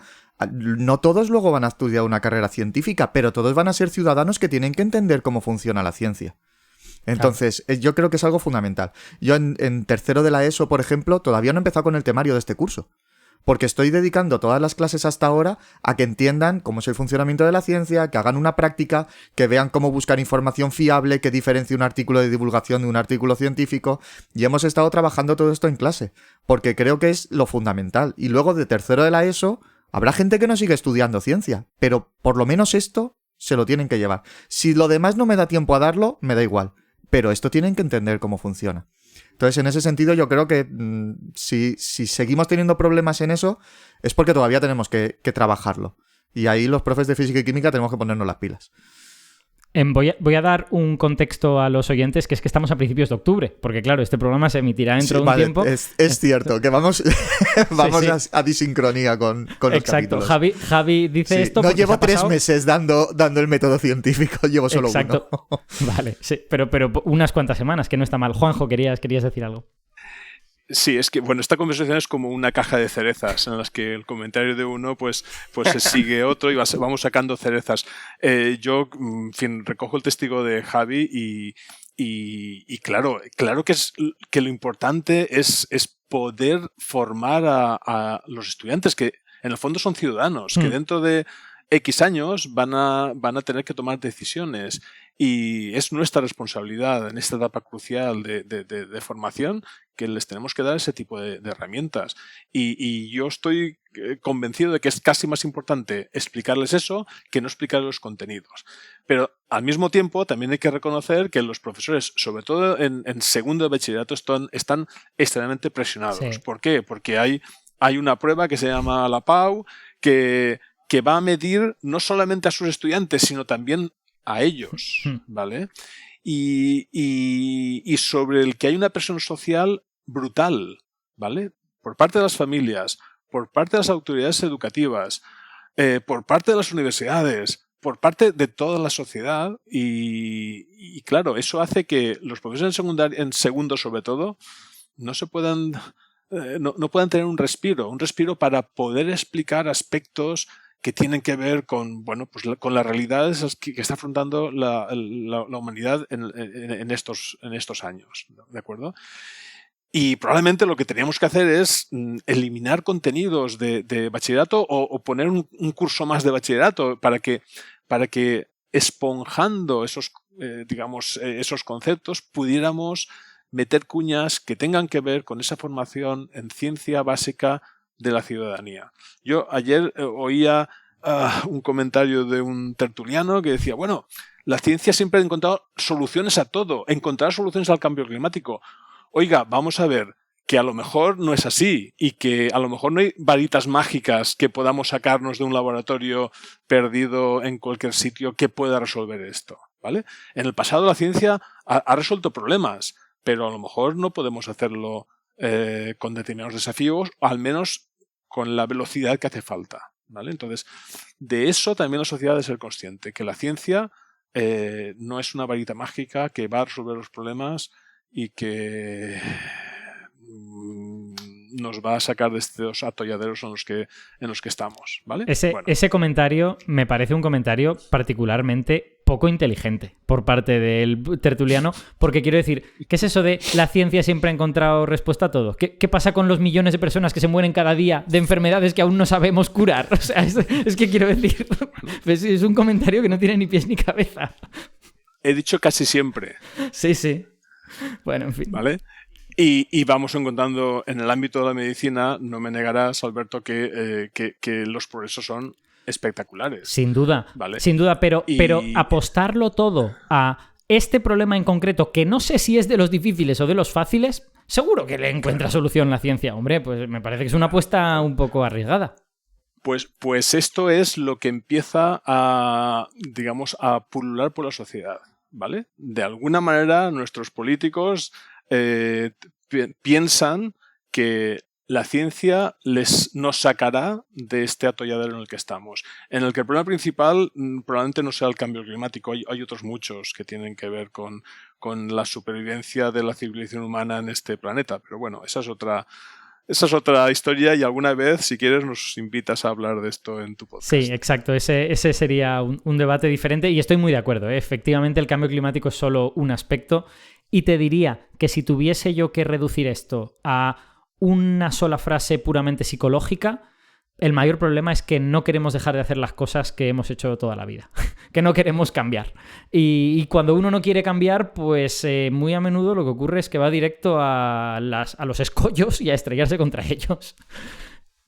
No todos luego van a estudiar una carrera científica, pero todos van a ser ciudadanos que tienen que entender cómo funciona la ciencia. Entonces, yo creo que es algo fundamental. Yo en tercero de la ESO, por ejemplo, todavía no he empezado con el temario de este curso, porque estoy dedicando todas las clases hasta ahora a que entiendan cómo es el funcionamiento de la ciencia, que hagan una práctica, que vean cómo buscar información fiable, que diferencie un artículo de divulgación de un artículo científico, y hemos estado trabajando todo esto en clase, porque creo que es lo fundamental. Y luego de tercero de la ESO... Habrá gente que no sigue estudiando ciencia, pero por lo menos esto se lo tienen que llevar. Si lo demás no me da tiempo a darlo, me da igual. Pero esto tienen que entender cómo funciona. Entonces, en ese sentido, yo creo que si seguimos teniendo problemas en eso, es porque todavía tenemos que trabajarlo. Y ahí los profes de física y química tenemos que ponernos las pilas. Voy a dar un contexto a los oyentes, que es que estamos a principios de octubre, porque claro, este programa se emitirá dentro de un tiempo. Es cierto, que vamos sí. A disincronía con los Exacto. capítulos. Javi dice esto. No llevo 3 meses dando el método científico, llevo solo uno. Vale, sí, pero unas cuantas semanas, que no está mal. Juanjo, querías decir algo. Sí, es que, bueno, esta conversación es como una caja de cerezas en las que el comentario de uno pues se sigue otro y vamos sacando cerezas. Yo, en fin, recojo el testigo de Javi y claro que lo importante es poder formar a los estudiantes que en el fondo son ciudadanos, que dentro de X años van a tener que tomar decisiones y es nuestra responsabilidad en esta etapa crucial de formación que les tenemos que dar ese tipo de herramientas y yo estoy convencido de que es casi más importante explicarles eso que no explicarles los contenidos. Pero al mismo tiempo también hay que reconocer que los profesores, sobre todo en segundo de bachillerato, están extremadamente presionados. Sí. ¿Por qué? Porque hay una prueba que se llama la PAU que va a medir no solamente a sus estudiantes, sino también a ellos, ¿vale? Y sobre el que hay una presión social brutal, ¿vale? Por parte de las familias, por parte de las autoridades educativas, por parte de las universidades, por parte de toda la sociedad y claro, eso hace que los profesores en segundo sobre todo, no se puedan... no puedan tener un respiro para poder explicar aspectos que tienen que ver con, bueno, pues con las realidades que está afrontando la humanidad en estos años, ¿de acuerdo? Y probablemente lo que teníamos que hacer es eliminar contenidos de bachillerato o poner un curso más de bachillerato para que esponjando esos conceptos pudiéramos meter cuñas que tengan que ver con esa formación en ciencia básica de la ciudadanía. Yo ayer oía un comentario de un tertuliano que decía, bueno, la ciencia siempre ha encontrado soluciones a todo, encontrar soluciones al cambio climático. Oiga, vamos a ver que a lo mejor no es así y que a lo mejor no hay varitas mágicas que podamos sacarnos de un laboratorio perdido en cualquier sitio que pueda resolver esto, ¿vale? En el pasado la ciencia ha resuelto problemas, pero a lo mejor no podemos hacerlo con determinados desafíos, o al menos con la velocidad que hace falta, ¿vale? Entonces, de eso también la sociedad debe ser consciente, que la ciencia no es una varita mágica que va a resolver los problemas y que nos va a sacar de estos atolladeros en los que estamos, ¿vale? Ese comentario me parece un comentario particularmente poco inteligente por parte del tertuliano, porque quiero decir, ¿qué es eso de la ciencia siempre ha encontrado respuesta a todo? ¿Qué pasa con los millones de personas que se mueren cada día de enfermedades que aún no sabemos curar? O sea, es que quiero decir, es un comentario que no tiene ni pies ni cabeza. He dicho casi siempre. Sí. Bueno, en fin. ¿Vale? Y vamos encontrando en el ámbito de la medicina, no me negarás, Alberto, que los progresos son espectaculares. Sin duda, ¿vale? Sin duda, pero apostarlo todo a este problema en concreto, que no sé si es de los difíciles o de los fáciles, seguro que le encuentra solución la ciencia. Hombre, pues me parece que es una apuesta un poco arriesgada. Pues esto es lo que empieza a pulular por la sociedad, ¿vale? De alguna manera nuestros políticos piensan que la ciencia nos sacará de este atolladero en el que estamos, en el que el problema principal probablemente no sea el cambio climático. Hay otros muchos que tienen que ver con la supervivencia de la civilización humana en este planeta, pero bueno, esa es otra historia, y alguna vez, si quieres, nos invitas a hablar de esto en tu podcast. Sí, exacto. Ese sería un debate diferente, y estoy muy de acuerdo, ¿eh? Efectivamente, el cambio climático es solo un aspecto, y te diría que si tuviese yo que reducir esto a una sola frase puramente psicológica, el mayor problema es que no queremos dejar de hacer las cosas que hemos hecho toda la vida, que no queremos cambiar. Y cuando uno no quiere cambiar, pues muy a menudo lo que ocurre es que va directo a los escollos y a estrellarse contra ellos.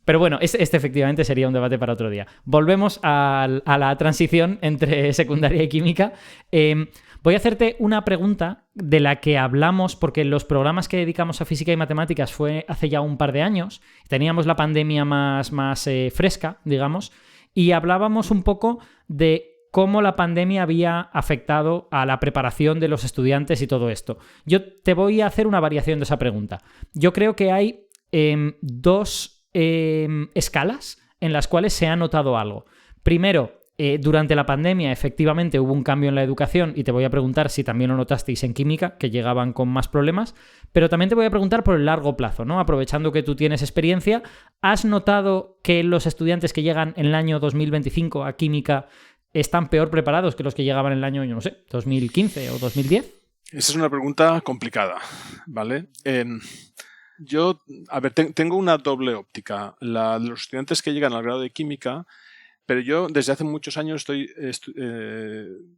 Pero bueno, este efectivamente sería un debate para otro día. Volvemos a la transición entre secundaria y química. Voy a hacerte una pregunta de la que hablamos, porque los programas que dedicamos a física y matemáticas fue hace ya un par de años. Teníamos la pandemia más fresca, digamos, y hablábamos un poco de cómo la pandemia había afectado a la preparación de los estudiantes y todo esto. Yo te voy a hacer una variación de esa pregunta. Yo creo que hay dos escalas en las cuales se ha notado algo. Primero, durante la pandemia efectivamente hubo un cambio en la educación, y te voy a preguntar si también lo notasteis en química, que llegaban con más problemas, pero también te voy a preguntar por el largo plazo, ¿no? Aprovechando que tú tienes experiencia, ¿has notado que los estudiantes que llegan en el año 2025 a química están peor preparados que los que llegaban en el año, yo no sé, 2015 o 2010? Esa es una pregunta complicada, ¿vale? Yo, tengo una doble óptica. La de los estudiantes que llegan al grado de química, pero yo desde hace muchos años estoy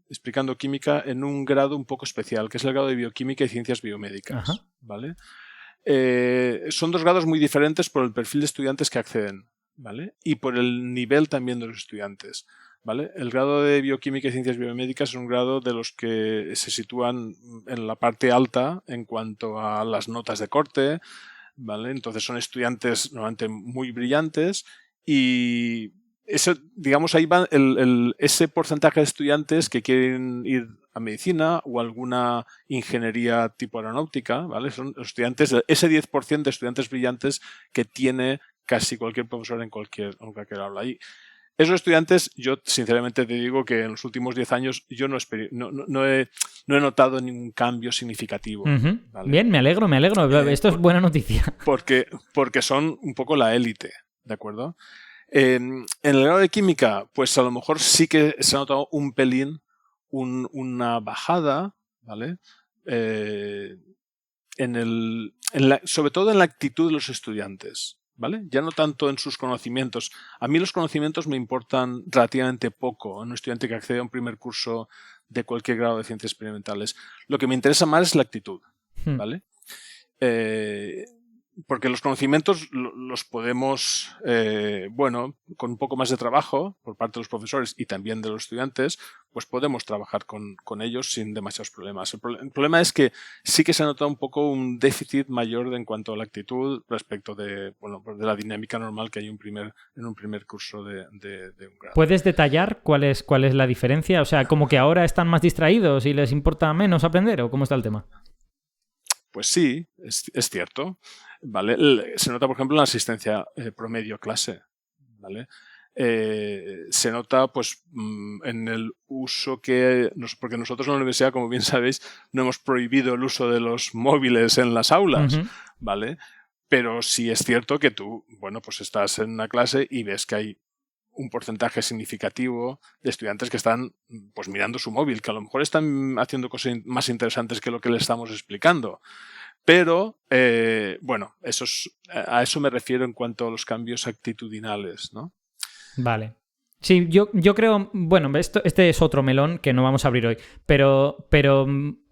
explicando química en un grado un poco especial, que es el grado de bioquímica y ciencias biomédicas. Ajá. ¿Vale? Son dos grados muy diferentes por el perfil de estudiantes que acceden, ¿vale? Y por el nivel también de los estudiantes, ¿vale? El grado de bioquímica y ciencias biomédicas es un grado de los que se sitúan en la parte alta en cuanto a las notas de corte, ¿vale? Entonces son estudiantes normalmente muy brillantes, y eso, digamos, ahí va ese porcentaje de estudiantes que quieren ir a medicina o alguna ingeniería tipo aeronáutica, ¿vale? Son los estudiantes, ese 10% de estudiantes brillantes que tiene casi cualquier profesor en cualquier aula. Y esos estudiantes, yo sinceramente te digo que en los últimos 10 años yo no he notado ningún cambio significativo. Uh-huh. ¿Vale? Bien, me alegro. Esto es buena noticia. Porque son un poco la élite, ¿de acuerdo? En el grado de química, pues a lo mejor sí que se ha notado un pelín, una bajada, ¿vale? Sobre todo en la actitud de los estudiantes, ¿vale? Ya no tanto en sus conocimientos. A mí los conocimientos me importan relativamente poco en un estudiante que accede a un primer curso de cualquier grado de ciencias experimentales. Lo que me interesa más es la actitud, ¿vale? porque los conocimientos los podemos, con un poco más de trabajo por parte de los profesores y también de los estudiantes, pues podemos trabajar con ellos sin demasiados problemas. El problema es que sí que se nota un poco un déficit mayor en cuanto a la actitud respecto de la dinámica normal que hay en un primer curso de un grado. ¿Puedes detallar cuál es la diferencia? O sea, como que ahora están más distraídos y les importa menos aprender, ¿o cómo está el tema? Pues sí, es cierto. ¿Vale? Se nota, por ejemplo, en la asistencia promedio a clase. ¿Vale? Se nota pues en el uso porque nosotros en la universidad, como bien sabéis, no hemos prohibido el uso de los móviles en las aulas, uh-huh. ¿Vale? Pero sí es cierto que tú, pues estás en una clase y ves que hay un porcentaje significativo de estudiantes que están pues mirando su móvil, que a lo mejor están haciendo cosas más interesantes que lo que les estamos explicando. Pero, a eso me refiero en cuanto a los cambios actitudinales, ¿no? Vale. Sí, yo creo, este es otro melón que no vamos a abrir hoy, pero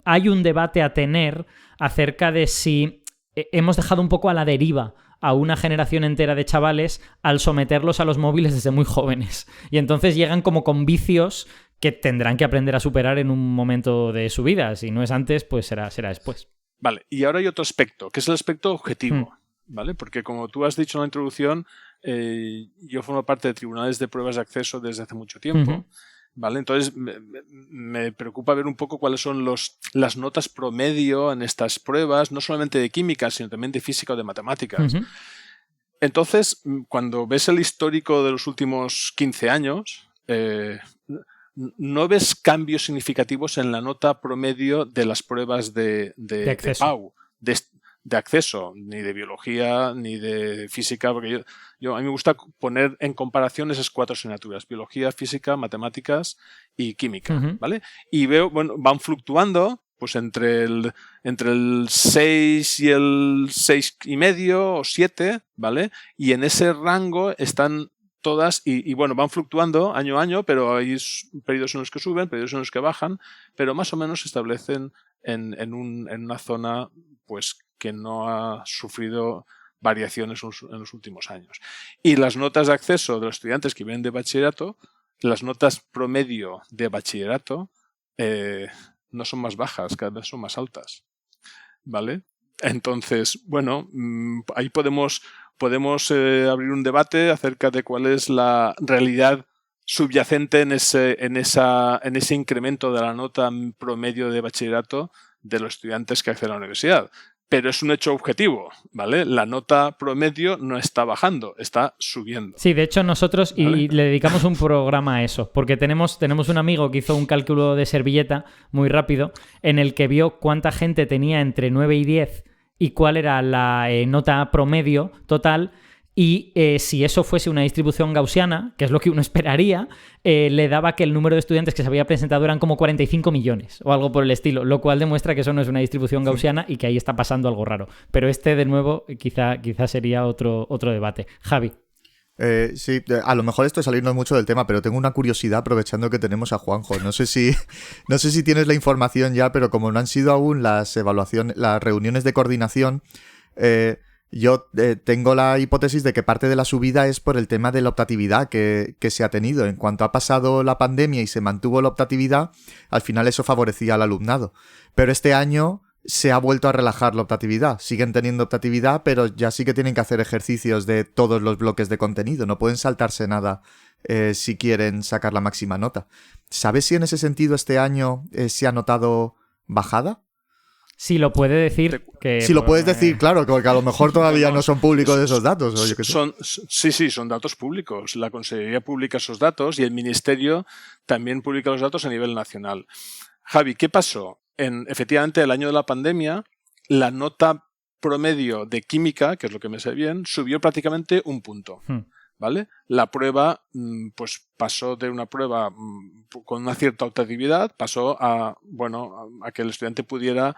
hay un debate a tener acerca de si hemos dejado un poco a la deriva a una generación entera de chavales al someterlos a los móviles desde muy jóvenes. Y entonces llegan como con vicios que tendrán que aprender a superar en un momento de su vida. Si no es antes, pues será después. Vale, y ahora hay otro aspecto, que es el aspecto objetivo, ¿vale? Porque como tú has dicho en la introducción, yo formo parte de tribunales de pruebas de acceso desde hace mucho tiempo, uh-huh. ¿Vale? Entonces me preocupa ver un poco cuáles son las notas promedio en estas pruebas, no solamente de química, sino también de física o de matemáticas. Uh-huh. Entonces, cuando ves el histórico de los últimos 15 años, no ves cambios significativos en la nota promedio de las pruebas de PAU, de acceso, ni de biología, ni de física, porque a mí me gusta poner en comparación esas 4 asignaturas, biología, física, matemáticas y química, uh-huh. ¿Vale? Y veo, van fluctuando pues entre el 6 y el 6,5 o 7, ¿vale? Y en ese rango están todas y van fluctuando año a año, pero hay periodos en los que suben, periodos en los que bajan, pero más o menos se establecen en una zona pues que no ha sufrido variaciones en los últimos años. Y las notas de acceso de los estudiantes que vienen de bachillerato, las notas promedio de bachillerato no son más bajas, cada vez son más altas, ¿vale? Entonces, ahí podemos abrir un debate acerca de cuál es la realidad subyacente en ese incremento de la nota promedio de bachillerato de los estudiantes que acceden a la universidad. Pero es un hecho objetivo, ¿vale? La nota promedio no está bajando, está subiendo. Sí, de hecho nosotros, ¿vale? Y le dedicamos un programa a eso, porque tenemos un amigo que hizo un cálculo de servilleta muy rápido en el que vio cuánta gente tenía entre 9 y 10 y cuál era la nota promedio total. Y si eso fuese una distribución gaussiana, que es lo que uno esperaría, le daba que el número de estudiantes que se había presentado eran como 45 millones o algo por el estilo, lo cual demuestra que eso no es una distribución gaussiana y que ahí está pasando algo raro. Pero de nuevo, quizá sería otro debate. Javi. Sí, a lo mejor esto es salirnos mucho del tema, pero tengo una curiosidad aprovechando que tenemos a Juanjo. No sé si tienes la información ya, pero como no han sido aún las reuniones de coordinación, yo tengo la hipótesis de que parte de la subida es por el tema de la optatividad que se ha tenido. En cuanto ha pasado la pandemia y se mantuvo la optatividad, al final eso favorecía al alumnado. Pero este año se ha vuelto a relajar la optatividad. Siguen teniendo optatividad, pero ya sí que tienen que hacer ejercicios de todos los bloques de contenido. No pueden saltarse nada si quieren sacar la máxima nota. ¿Sabes si en ese sentido este año se ha notado bajada? Sí, lo puede decir. Si lo puedes decir, claro, porque a lo mejor todavía no son públicos esos datos. O yo qué sé. Sí, son datos públicos. La Consejería publica esos datos y el Ministerio también publica los datos a nivel nacional. Javi, ¿qué pasó? Efectivamente, el año de la pandemia, la nota promedio de química, que es lo que me sé bien, subió prácticamente 1 punto. ¿Vale? La prueba pues pasó de una prueba con una cierta optatividad, pasó a que el estudiante pudiera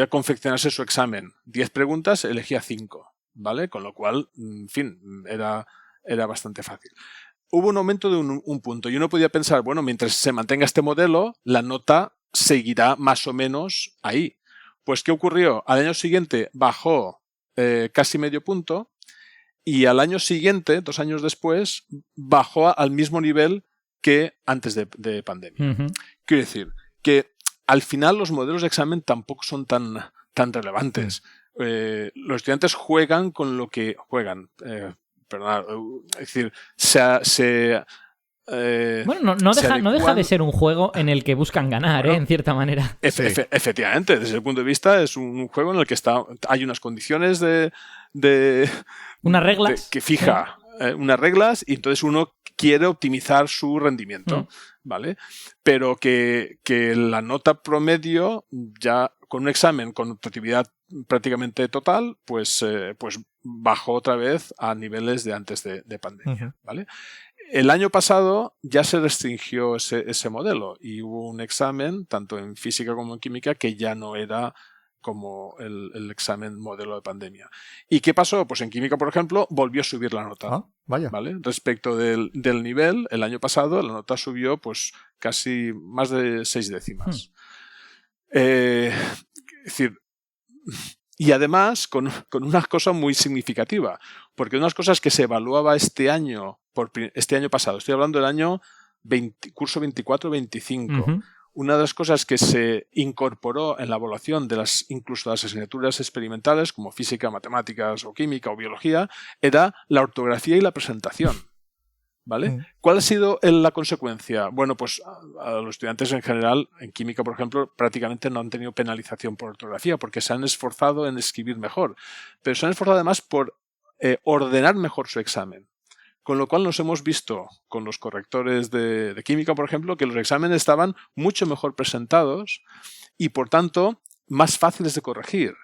confeccionarse su examen. 10 preguntas, elegía 5, ¿vale? Con lo cual, en fin, era bastante fácil. Hubo un aumento de un punto y uno podía pensar, mientras se mantenga este modelo, la nota seguirá más o menos ahí. Pues, ¿qué ocurrió? Al año siguiente bajó casi medio punto, y al año siguiente, 2 años después, bajó al mismo nivel que antes de pandemia. Uh-huh. Quiero decir que al final los modelos de examen tampoco son tan relevantes. Los estudiantes juegan con lo que juegan. Es decir, bueno, no deja de ser un juego en el que buscan ganar, en cierta manera. Efectivamente, desde el punto de vista es un juego en el que hay unas condiciones de unas reglas que fija unas reglas, y entonces uno quiere optimizar su rendimiento, ¿vale? Pero que la nota promedio, ya con un examen con objetividad prácticamente total, pues bajó otra vez a niveles de antes de pandemia, ¿vale? El año pasado ya se restringió ese modelo y hubo un examen, tanto en física como en química, que ya no era como el examen modelo de pandemia. ¿Y qué pasó? Pues en química, por ejemplo, volvió a subir la nota. Vaya. ¿Vale? Respecto del nivel, el año pasado la nota subió pues casi más de 6 décimas. Es decir, y además con una cosa muy significativa, porque unas cosas que se evaluaba este año pasado, estoy hablando del año curso 24-25, uh-huh. Una de las cosas que se incorporó en la evaluación incluso de las asignaturas experimentales, como física, matemáticas o química o biología, era la ortografía y la presentación. ¿Vale? ¿Cuál ha sido la consecuencia? Bueno, pues a los estudiantes en general, en química, por ejemplo, prácticamente no han tenido penalización por ortografía, porque se han esforzado en escribir mejor. Pero se han esforzado además por ordenar mejor su examen. Con lo cual nos hemos visto con los correctores de química, por ejemplo, que los exámenes estaban mucho mejor presentados y, por tanto, más fáciles de corregir.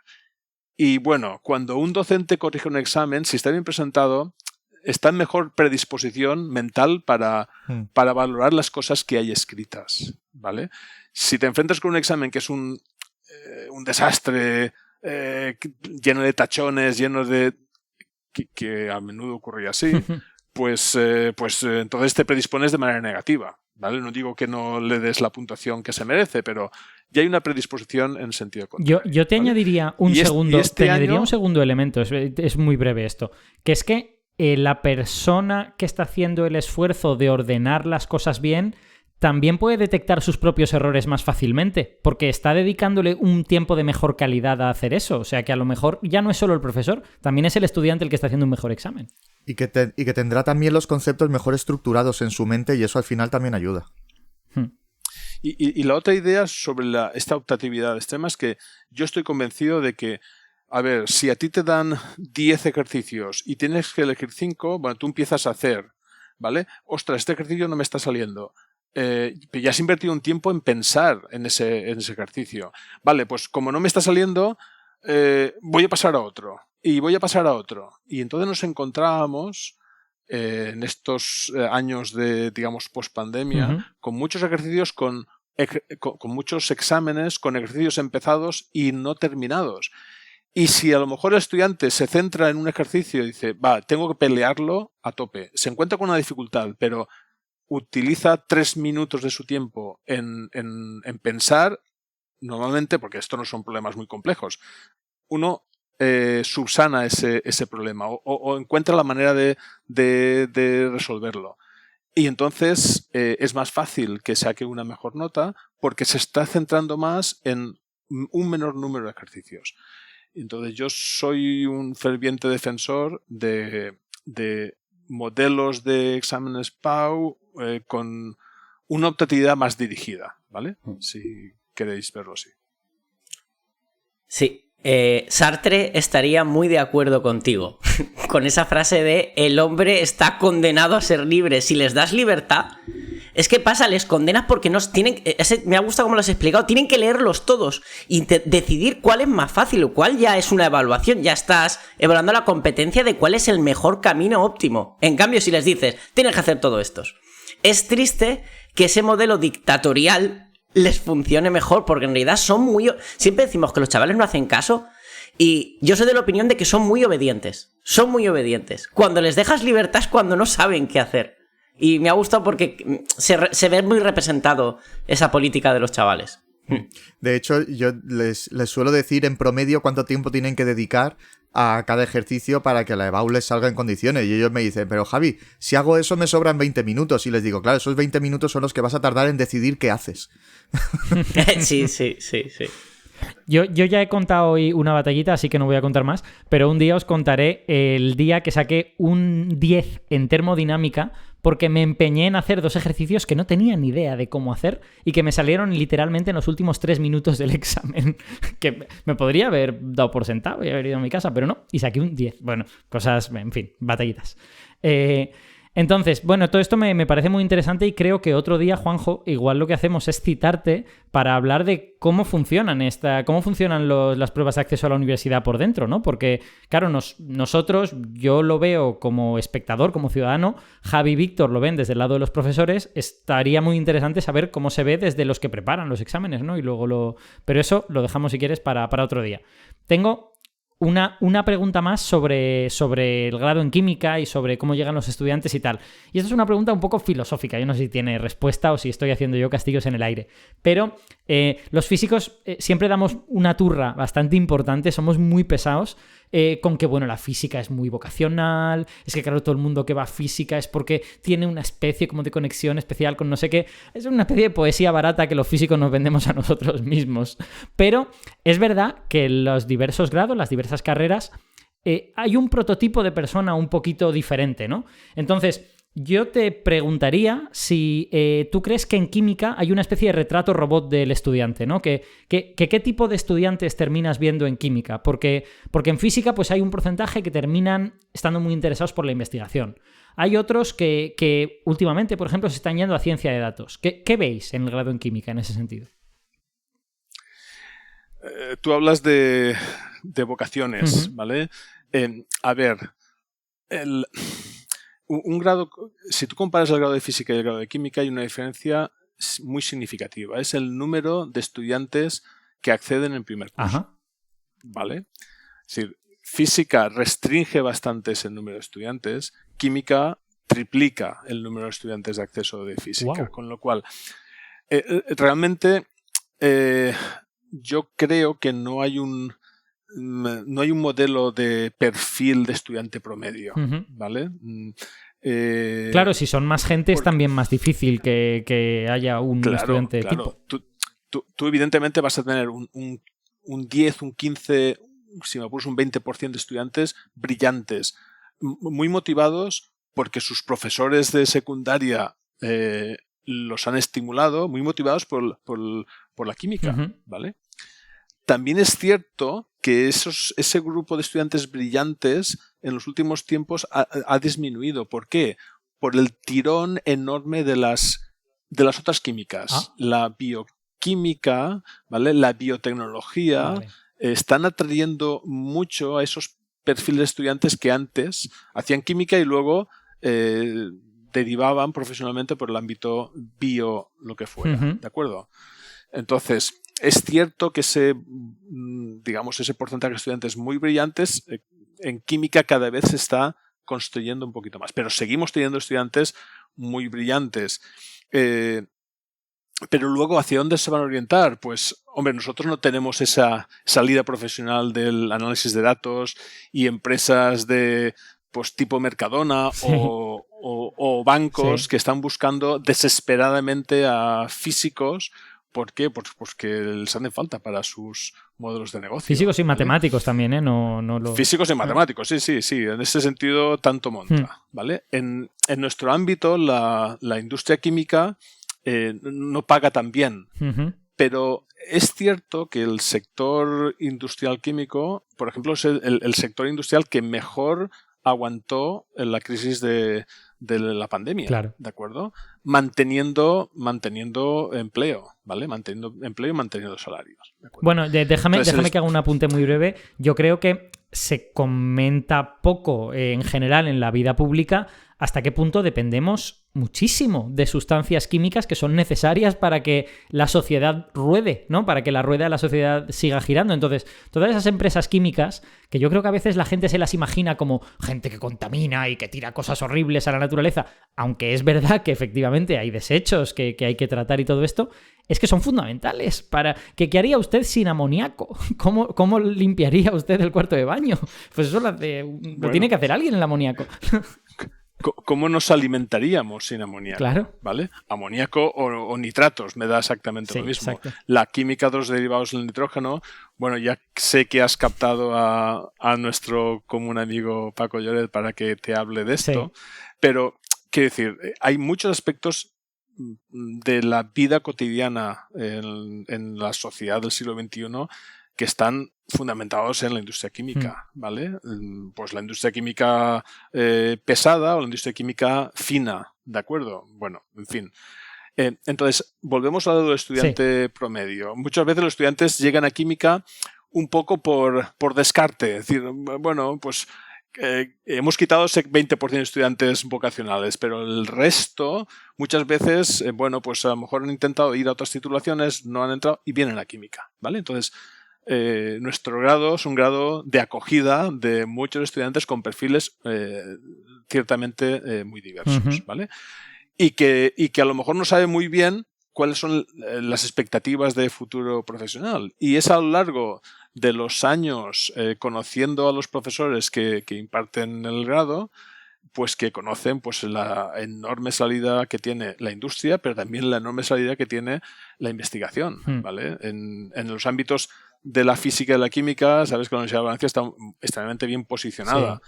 Y bueno, cuando un docente corrige un examen, si está bien presentado, está en mejor predisposición mental para valorar las cosas que hay escritas, ¿vale? Si te enfrentas con un examen que es un desastre, lleno de tachones, lleno de... que a menudo ocurría así... Pues entonces te predispones de manera negativa, ¿vale? No digo que no le des la puntuación que se merece, pero ya hay una predisposición en sentido contrario. Yo te, ¿vale?, añadiría un segundo elemento, es muy breve esto, que es que la persona que está haciendo el esfuerzo de ordenar las cosas bien también puede detectar sus propios errores más fácilmente, porque está dedicándole un tiempo de mejor calidad a hacer eso. O sea que a lo mejor ya no es solo el profesor, también es el estudiante el que está haciendo un mejor examen. Y que tendrá también los conceptos mejor estructurados en su mente, y eso al final también ayuda. Y la otra idea sobre esta optatividad extrema es que yo estoy convencido de que, a ver, si a ti te dan 10 ejercicios y tienes que elegir 5, bueno, tú empiezas a hacer, ¿vale? Ostras, este ejercicio no me está saliendo. Ya has invertido un tiempo en pensar en ese ejercicio. Vale, pues como no me está saliendo, voy a pasar a otro. Y voy a pasar a otro. Y entonces nos encontrábamos en estos años de, digamos, post-pandemia, con muchos ejercicios, con muchos exámenes, con ejercicios empezados y no terminados. Y si a lo mejor el estudiante se centra en un ejercicio y dice, tengo que pelearlo a tope, se encuentra con una dificultad, pero utiliza 3 minutos de su tiempo en pensar, normalmente, porque esto no son problemas muy complejos, uno subsana ese problema o encuentra la manera de resolverlo. Y entonces es más fácil que saque una mejor nota porque se está centrando más en un menor número de ejercicios. Entonces yo soy un ferviente defensor de modelos de exámenes PAU con una optatividad más dirigida, ¿vale? Si queréis verlo así. Sí. Sartre estaría muy de acuerdo contigo con esa frase de el hombre está condenado a ser libre. Si les das libertad, es que pasa, les condenas porque no tienen. Me ha gustado cómo lo has explicado. Tienen que leerlos todos y decidir cuál es más fácil o cuál ya es una evaluación. Ya estás evaluando la competencia de cuál es el mejor camino óptimo. En cambio, si les dices tienes que hacer todo esto, es triste que ese modelo dictatorial les funcione mejor, porque en realidad son muy... Siempre decimos que los chavales no hacen caso, y yo soy de la opinión de que son muy obedientes. Son muy obedientes. Cuando les dejas libertad es cuando no saben qué hacer. Y me ha gustado porque se ve muy representado esa política de los chavales. De hecho, yo les suelo decir en promedio cuánto tiempo tienen que dedicar a cada ejercicio para que la EBAU les salga en condiciones. Y ellos me dicen, pero Javi, si hago eso me sobran 20 minutos. Y les digo, claro, esos 20 minutos son los que vas a tardar en decidir qué haces. Sí. Yo ya he contado hoy una batallita, así que no voy a contar más, pero un día os contaré el día que saqué un 10 en termodinámica porque me empeñé en hacer 2 ejercicios que no tenía ni idea de cómo hacer y que me salieron literalmente en los últimos 3 minutos del examen, que me podría haber dado por sentado y haber ido a mi casa, pero no, y saqué un 10. Bueno, cosas, en fin, batallitas. Entonces, bueno, todo esto me parece muy interesante y creo que otro día, Juanjo, igual lo que hacemos es citarte para hablar de cómo funcionan las pruebas de acceso a la universidad por dentro, ¿no? Porque, claro, nosotros, yo lo veo como espectador, como ciudadano, Javi y Víctor lo ven desde el lado de los profesores, estaría muy interesante saber cómo se ve desde los que preparan los exámenes, ¿no? Y luego Pero eso lo dejamos, si quieres, para otro día. Tengo una pregunta más sobre el grado en química y sobre cómo llegan los estudiantes y tal. Y esta es una pregunta un poco filosófica. Yo no sé si tiene respuesta o si estoy haciendo yo castillos en el aire. Pero los físicos siempre damos una turra bastante importante. Somos muy pesados con que, bueno, la física es muy vocacional. Es que, claro, todo el mundo que va a física es porque tiene una especie como de conexión especial con no sé qué. Es una especie de poesía barata que los físicos nos vendemos a nosotros mismos. Pero es verdad que en los diversos grados, las diversas carreras, hay un prototipo de persona un poquito diferente, ¿no? Entonces, yo te preguntaría si tú crees que en química hay una especie de retrato robot del estudiante, ¿no? ¿Qué tipo de estudiantes terminas viendo en química? Porque en física pues hay un porcentaje que terminan estando muy interesados por la investigación. Hay otros que últimamente, por ejemplo, se están yendo a ciencia de datos. ¿Qué veis en el grado en química en ese sentido? Tú hablas de vocaciones, ¿vale? A ver, un grado, si tú comparas el grado de física y el grado de química, hay una diferencia muy significativa. Es el número de estudiantes que acceden en primer curso. Ajá. ¿Vale? Es decir, física restringe bastante ese número de estudiantes, química triplica el número de estudiantes de acceso de física. Wow. Con lo cual, realmente yo creo que no hay un modelo de perfil de estudiante promedio, ¿vale? Claro, si son más gente es también más difícil que haya un estudiante de tipo. Tú evidentemente vas a tener un 10, un 15, si me apuras un 20% de estudiantes brillantes, muy motivados porque sus profesores de secundaria los han estimulado, muy motivados por la química, ¿vale? También es cierto que ese grupo de estudiantes brillantes en los últimos tiempos ha disminuido. ¿Por qué? Por el tirón enorme de las otras químicas. La bioquímica, ¿vale? La biotecnología, vale. Están atrayendo mucho a esos perfiles de estudiantes que antes hacían química y luego derivaban profesionalmente por el ámbito bio, lo que fuera. ¿De acuerdo? Entonces, es cierto que ese porcentaje de estudiantes muy brillantes en química cada vez se está construyendo un poquito más, pero seguimos teniendo estudiantes muy brillantes. Pero luego, ¿hacia dónde se van a orientar? Pues, hombre, nosotros no tenemos esa salida profesional del análisis de datos y empresas de tipo Mercadona o bancos que están buscando desesperadamente a físicos. ¿Por qué? Pues porque les hacen falta para sus modelos de negocio. Físicos y matemáticos también, ¿eh? Físicos y matemáticos, sí. En ese sentido, tanto monta, ¿vale? En nuestro ámbito, la industria química no paga tan bien. Pero es cierto que el sector industrial químico, por ejemplo, es el sector industrial que mejor aguantó en la crisis de la pandemia, claro. ¿De acuerdo? Manteniendo empleo, ¿vale? Manteniendo empleo y manteniendo salarios. Bueno, déjame que haga un apunte muy breve. Yo creo que se comenta poco en general en la vida pública hasta qué punto dependemos muchísimo de sustancias químicas que son necesarias para que la sociedad ruede, ¿no? Para que la rueda de la sociedad siga girando. Entonces, todas esas empresas químicas, que yo creo que a veces la gente se las imagina como gente que contamina y que tira cosas horribles a la naturaleza, aunque es verdad que efectivamente hay desechos que hay que tratar y todo esto, es que son fundamentales para... ¿Qué haría usted sin amoníaco? ¿Cómo limpiaría usted el cuarto de baño? Pues eso lo tiene que hacer alguien, el amoníaco. ¿Cómo nos alimentaríamos sin amoníaco? Claro. ¿Vale? Amoníaco o nitratos, me da exactamente lo mismo. Exacto. La química de los derivados del nitrógeno, bueno, ya sé que has captado a nuestro común amigo Paco Lloret para que te hable de esto, pero quiero decir, hay muchos aspectos de la vida cotidiana en la sociedad del siglo XXI que están fundamentados en la industria química, ¿vale? Pues la industria química pesada o la industria química fina, ¿de acuerdo? Bueno, en fin. Entonces, volvemos a lo del estudiante promedio. Muchas veces los estudiantes llegan a química un poco por descarte. Es decir, bueno, pues hemos quitado ese 20% de estudiantes vocacionales, pero el resto, muchas veces, bueno, pues a lo mejor han intentado ir a otras titulaciones, no han entrado y vienen a química, ¿vale? Entonces, nuestro grado es un grado de acogida de muchos estudiantes con perfiles ciertamente muy diversos, ¿vale? Y que a lo mejor no sabe muy bien cuáles son las expectativas de futuro profesional. Y es a lo largo de los años conociendo a los profesores que imparten el grado, pues que conocen pues la enorme salida que tiene la industria, pero también la enorme salida que tiene la investigación, ¿vale? En los ámbitos de la física y la química, sabes que la Universidad de Valencia está extremadamente bien posicionada,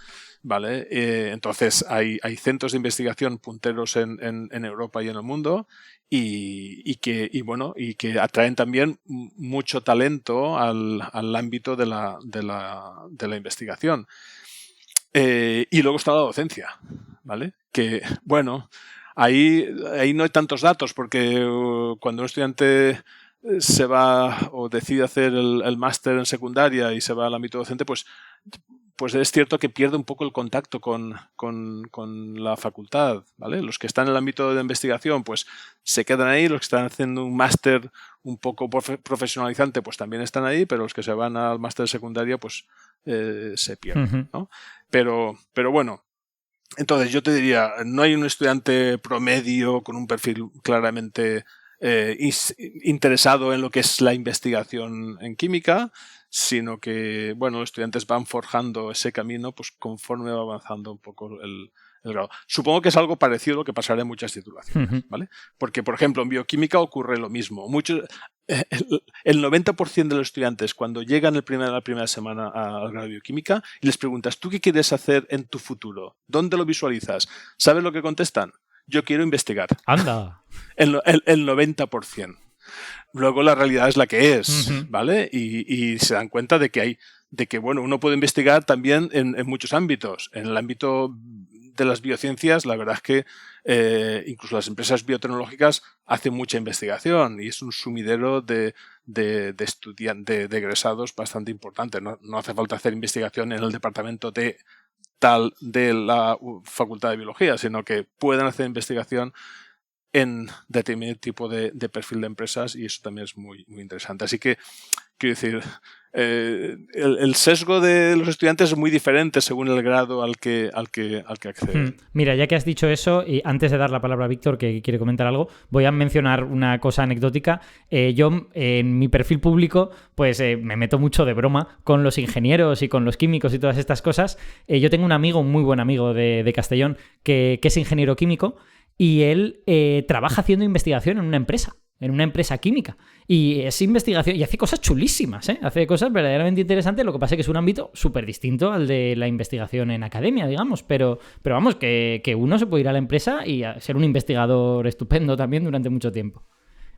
¿vale? Entonces hay centros de investigación punteros en Europa y en el mundo y que atraen también mucho talento al ámbito de la investigación. Y luego está la docencia, ¿vale? Que, bueno, ahí no hay tantos datos porque cuando un estudiante se va o decide hacer el máster en secundaria y se va al ámbito docente, pues es cierto que pierde un poco el contacto con la facultad, ¿vale? Los que están en el ámbito de investigación, pues se quedan ahí, los que están haciendo un máster un poco profesionalizante, pues también están ahí, pero los que se van al máster de secundaria, pues se pierden, ¿no? Pero bueno, entonces yo te diría, no hay un estudiante promedio con un perfil claramente interesado en lo que es la investigación en química, sino que, bueno, los estudiantes van forjando ese camino pues conforme va avanzando un poco el grado. Supongo que es algo parecido a lo que pasará en muchas titulaciones, ¿vale? Porque, por ejemplo, en bioquímica ocurre lo mismo. El 90% de los estudiantes, cuando llegan la primera semana al grado de bioquímica y les preguntas, ¿tú qué quieres hacer en tu futuro? ¿Dónde lo visualizas? ¿Sabes lo que contestan? Yo quiero investigar. ¡Anda! El 90%. Luego la realidad es la que es, ¿vale? Y se dan cuenta de que bueno, uno puede investigar también en muchos ámbitos. En el ámbito de las biociencias, la verdad es que incluso las empresas biotecnológicas hacen mucha investigación y es un sumidero de estudiantes, de egresados bastante importante. No hace falta hacer investigación en el departamento de la Facultad de Biología, sino que pueden hacer investigación en determinado tipo de perfil de empresas y eso también es muy, muy interesante. Así que, quiero decir, el sesgo de los estudiantes es muy diferente según el grado al que acceden. Mira, ya que has dicho eso, y antes de dar la palabra a Víctor, que quiere comentar algo, voy a mencionar una cosa anecdótica. Yo, en mi perfil público, pues me meto mucho de broma con los ingenieros y con los químicos y todas estas cosas. Yo tengo un amigo, un muy buen amigo de Castellón, que es ingeniero químico, y él trabaja haciendo investigación en una empresa química. Y es investigación, y hace cosas chulísimas, ¿eh? Hace cosas verdaderamente interesantes, lo que pasa es que es un ámbito súper distinto al de la investigación en academia, digamos, pero vamos, que uno se puede ir a la empresa y a ser un investigador estupendo también durante mucho tiempo.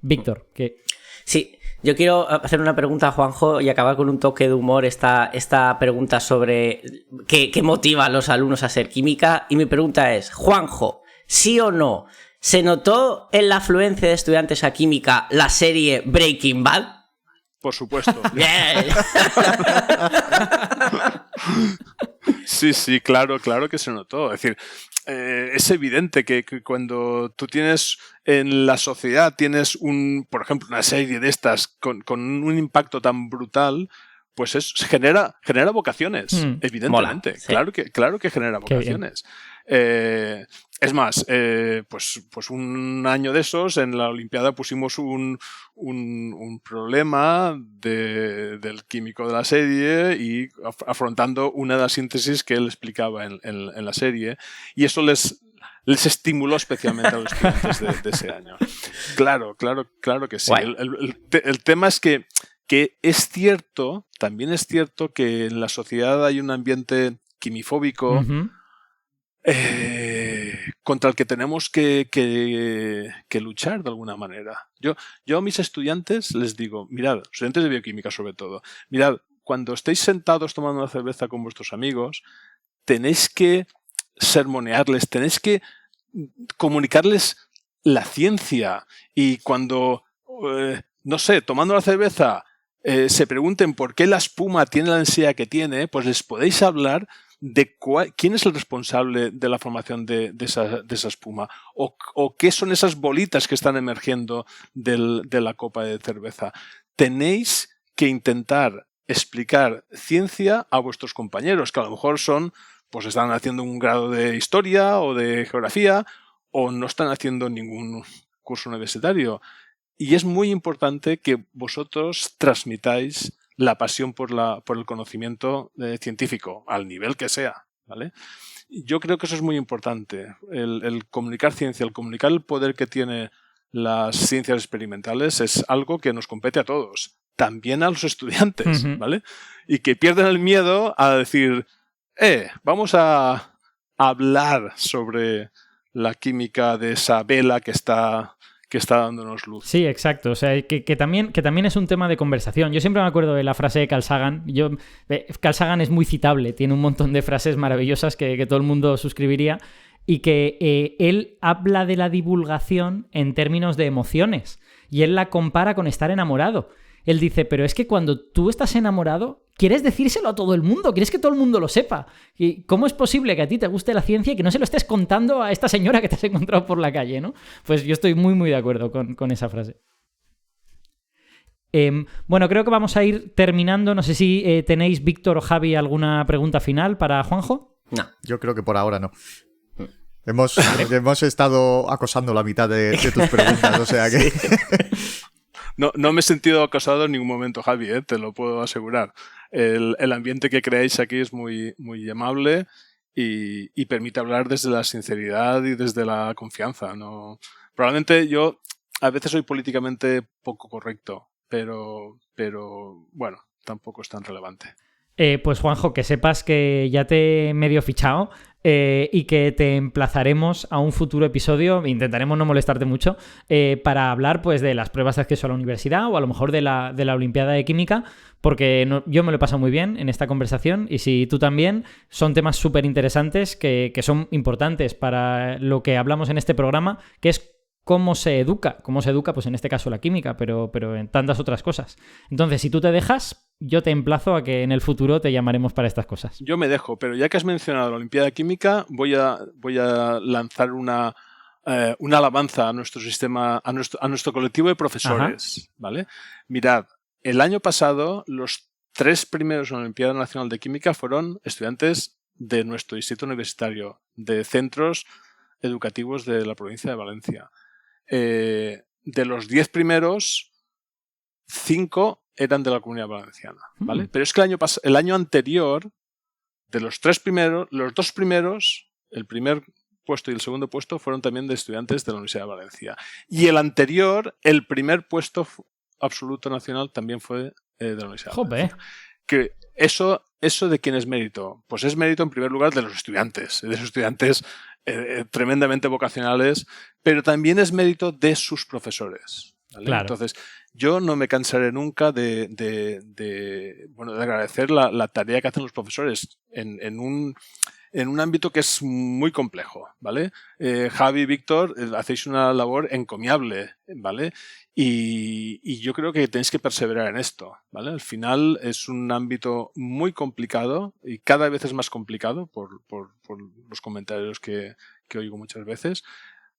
Víctor, ¿qué? Sí, yo quiero hacer una pregunta a Juanjo y acabar con un toque de humor esta pregunta sobre qué motiva a los alumnos a hacer química. Y mi pregunta es, Juanjo, ¿sí o no se notó en la afluencia de estudiantes a química la serie Breaking Bad? Por supuesto. Sí, claro que se notó. Es decir, es evidente que cuando tú tienes en la sociedad, por ejemplo, una serie de estas con un impacto tan brutal, pues genera vocaciones, evidentemente. Mola, sí. Claro que genera vocaciones. Es más, pues un año de esos, en la Olimpiada pusimos un problema del químico de la serie y afrontando una de las síntesis que él explicaba en la serie, y eso les estimuló especialmente a los estudiantes de ese año. Claro que sí. El tema es que es cierto, también es cierto que en la sociedad hay un ambiente quimifóbico contra el que tenemos que luchar de alguna manera. Yo a mis estudiantes les digo, mirad, estudiantes de bioquímica sobre todo, mirad, cuando estéis sentados tomando una cerveza con vuestros amigos, tenéis que sermonearles, tenéis que comunicarles la ciencia, y cuando, no sé, tomando la cerveza, se pregunten por qué la espuma tiene la densidad que tiene, pues les podéis hablar de quién es el responsable de la formación de esa espuma, o qué son esas bolitas que están emergiendo de la copa de cerveza. Tenéis que intentar explicar ciencia a vuestros compañeros, que a lo mejor pues están haciendo un grado de historia o de geografía, o no están haciendo ningún curso universitario. Y es muy importante que vosotros transmitáis la pasión por el conocimiento científico, al nivel que sea, ¿vale? Yo creo que eso es muy importante, el comunicar ciencia, el comunicar el poder que tiene las ciencias experimentales es algo que nos compete a todos, también a los estudiantes, ¿vale? Y que pierdan el miedo a decir, vamos a hablar sobre la química de esa vela que está dándonos luz. Sí, exacto. O sea, que también es un tema de conversación. Yo siempre me acuerdo de la frase de Carl Sagan. Carl Sagan es muy citable, tiene un montón de frases maravillosas que todo el mundo suscribiría, y que él habla de la divulgación en términos de emociones, y él la compara con estar enamorado. Él dice, pero es que cuando tú estás enamorado, quieres decírselo a todo el mundo, quieres que todo el mundo lo sepa. ¿Y cómo es posible que a ti te guste la ciencia y que no se lo estés contando a esta señora que te has encontrado por la calle, ¿no? Pues yo estoy muy, muy de acuerdo con esa frase. Bueno, creo que vamos a ir terminando. No sé si tenéis, Víctor o Javi, alguna pregunta final para Juanjo. No. Yo creo que por ahora no. Hemos estado acosando la mitad de tus preguntas, o sea que... No me he sentido acosado en ningún momento, Javi, te lo puedo asegurar. El ambiente que creáis aquí es muy, muy amable y permite hablar desde la sinceridad y desde la confianza. ¿No? Probablemente yo a veces soy políticamente poco correcto, pero bueno, tampoco es tan relevante. Pues Juanjo, que sepas que ya te he medio fichado y que te emplazaremos a un futuro episodio, intentaremos no molestarte mucho, para hablar pues de las pruebas de acceso a la universidad o a lo mejor de la Olimpiada de Química, porque yo me lo he pasado muy bien en esta conversación, y si tú también, son temas súper interesantes que son importantes para lo que hablamos en este programa, que es cómo se educa pues en este caso la química, pero en tantas otras cosas. Entonces, si tú te dejas, yo te emplazo a que en el futuro te llamaremos para estas cosas. Yo me dejo, pero ya que has mencionado la Olimpiada de Química, voy a lanzar una alabanza a nuestro sistema, a nuestro colectivo de profesores. Ajá. ¿Vale? Mirad, el año pasado los 3 primeros en la Olimpiada Nacional de Química fueron estudiantes de nuestro distrito universitario, de centros educativos de la provincia de Valencia. De los 10 primeros, 5 eran de la Comunidad Valenciana, ¿vale? Pero es que el año anterior, de los 3 primeros, los 2 primeros, el primer puesto y el segundo puesto, fueron también de estudiantes de la Universidad de Valencia. Y el anterior, el primer puesto absoluto nacional, también fue de la Universidad de Valencia. Que eso ¿de quién es mérito? Pues es mérito en primer lugar de los estudiantes, tremendamente vocacionales, pero también es mérito de sus profesores, ¿vale? Claro. Entonces, yo no me cansaré nunca de agradecer la tarea que hacen los profesores en en un ámbito que es muy complejo, ¿vale? Javi y Víctor, hacéis una labor encomiable, ¿vale? Y yo creo que tenéis que perseverar en esto, ¿vale? Al final es un ámbito muy complicado y cada vez es más complicado por los comentarios que oigo muchas veces,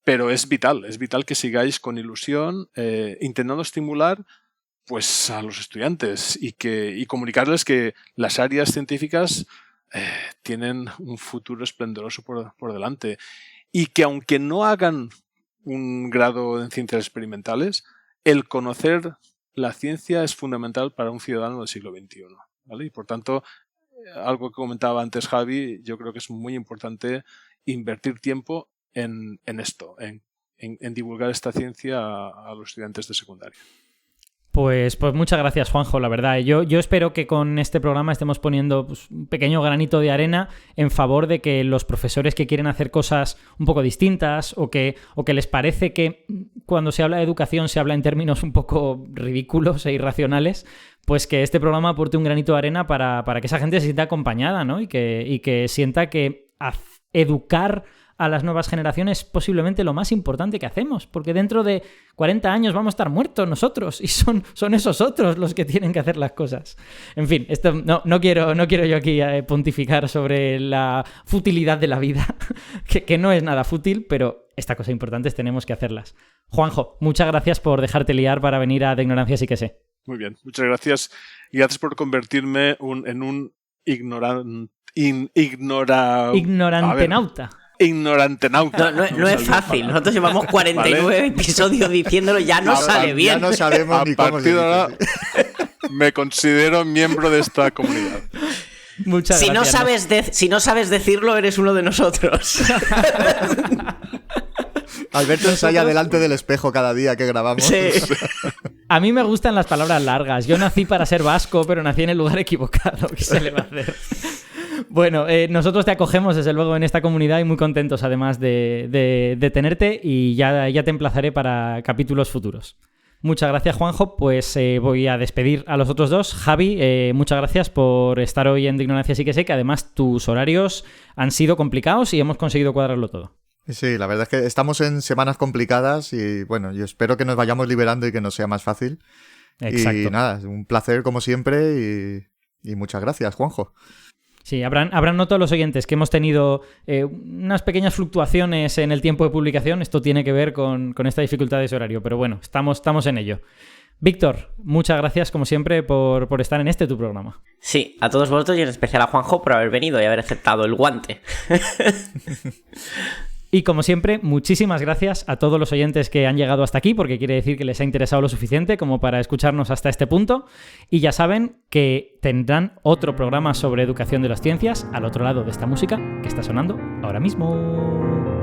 pero es vital que sigáis con ilusión, intentando estimular pues a los estudiantes y comunicarles que las áreas científicas tienen un futuro esplendoroso por delante y que aunque no hagan un grado en ciencias experimentales, el conocer la ciencia es fundamental para un ciudadano del siglo XXI, ¿vale? Y por tanto, algo que comentaba antes Javi, yo creo que es muy importante invertir tiempo en esto, en divulgar esta ciencia a los estudiantes de secundaria. Pues muchas gracias, Juanjo, la verdad. Yo espero que con este programa estemos poniendo pues, un pequeño granito de arena en favor de que los profesores que quieren hacer cosas un poco distintas o que les parece que cuando se habla de educación se habla en términos un poco ridículos e irracionales, pues que este programa aporte un granito de arena para que esa gente se sienta acompañada, ¿no? Y que sienta que educar a las nuevas generaciones es posiblemente lo más importante que hacemos, porque dentro de 40 años vamos a estar muertos nosotros y son esos otros los que tienen que hacer las cosas. En fin, esto no quiero yo aquí pontificar sobre la futilidad de la vida, que no es nada fútil, pero estas cosas importantes tenemos que hacerlas. Juanjo, muchas gracias por dejarte liar para venir a De Ignorancia Sí que Sé. Muy bien, muchas gracias y gracias por convertirme en un ignorantenauta. Ignorantenauta. No es fácil. Nosotros llevamos 49 episodios diciéndolo, ya no sale bien. Ya no sabemos ni cómo se dice. A partir de ahora me considero miembro de esta comunidad. Muchas gracias. Si no sabes decirlo, eres uno de nosotros. Alberto ensaya delante del espejo cada día que grabamos. Sí. A mí me gustan las palabras largas. Yo nací para ser vasco, pero nací en el lugar equivocado. ¿Qué se le va a hacer? Bueno, nosotros te acogemos desde luego en esta comunidad y muy contentos además de tenerte y ya te emplazaré para capítulos futuros. Muchas gracias, Juanjo. Pues voy a despedir a los otros dos. Javi, muchas gracias por estar hoy en De Ignorancia Sí que Sé, que además tus horarios han sido complicados y hemos conseguido cuadrarlo todo. Sí, la verdad es que estamos en semanas complicadas y bueno, yo espero que nos vayamos liberando y que nos sea más fácil. Exacto. Y nada, un placer como siempre y muchas gracias, Juanjo. Sí, habrán notado los oyentes que hemos tenido unas pequeñas fluctuaciones en el tiempo de publicación. Esto tiene que ver con esta dificultad de ese horario, pero bueno, estamos en ello. Víctor, muchas gracias como siempre por estar en tu programa. Sí, a todos vosotros y en especial a Juanjo por haber venido y haber aceptado el guante. Y como siempre, muchísimas gracias a todos los oyentes que han llegado hasta aquí, porque quiere decir que les ha interesado lo suficiente como para escucharnos hasta este punto. Y ya saben que tendrán otro programa sobre educación de las ciencias al otro lado de esta música que está sonando ahora mismo.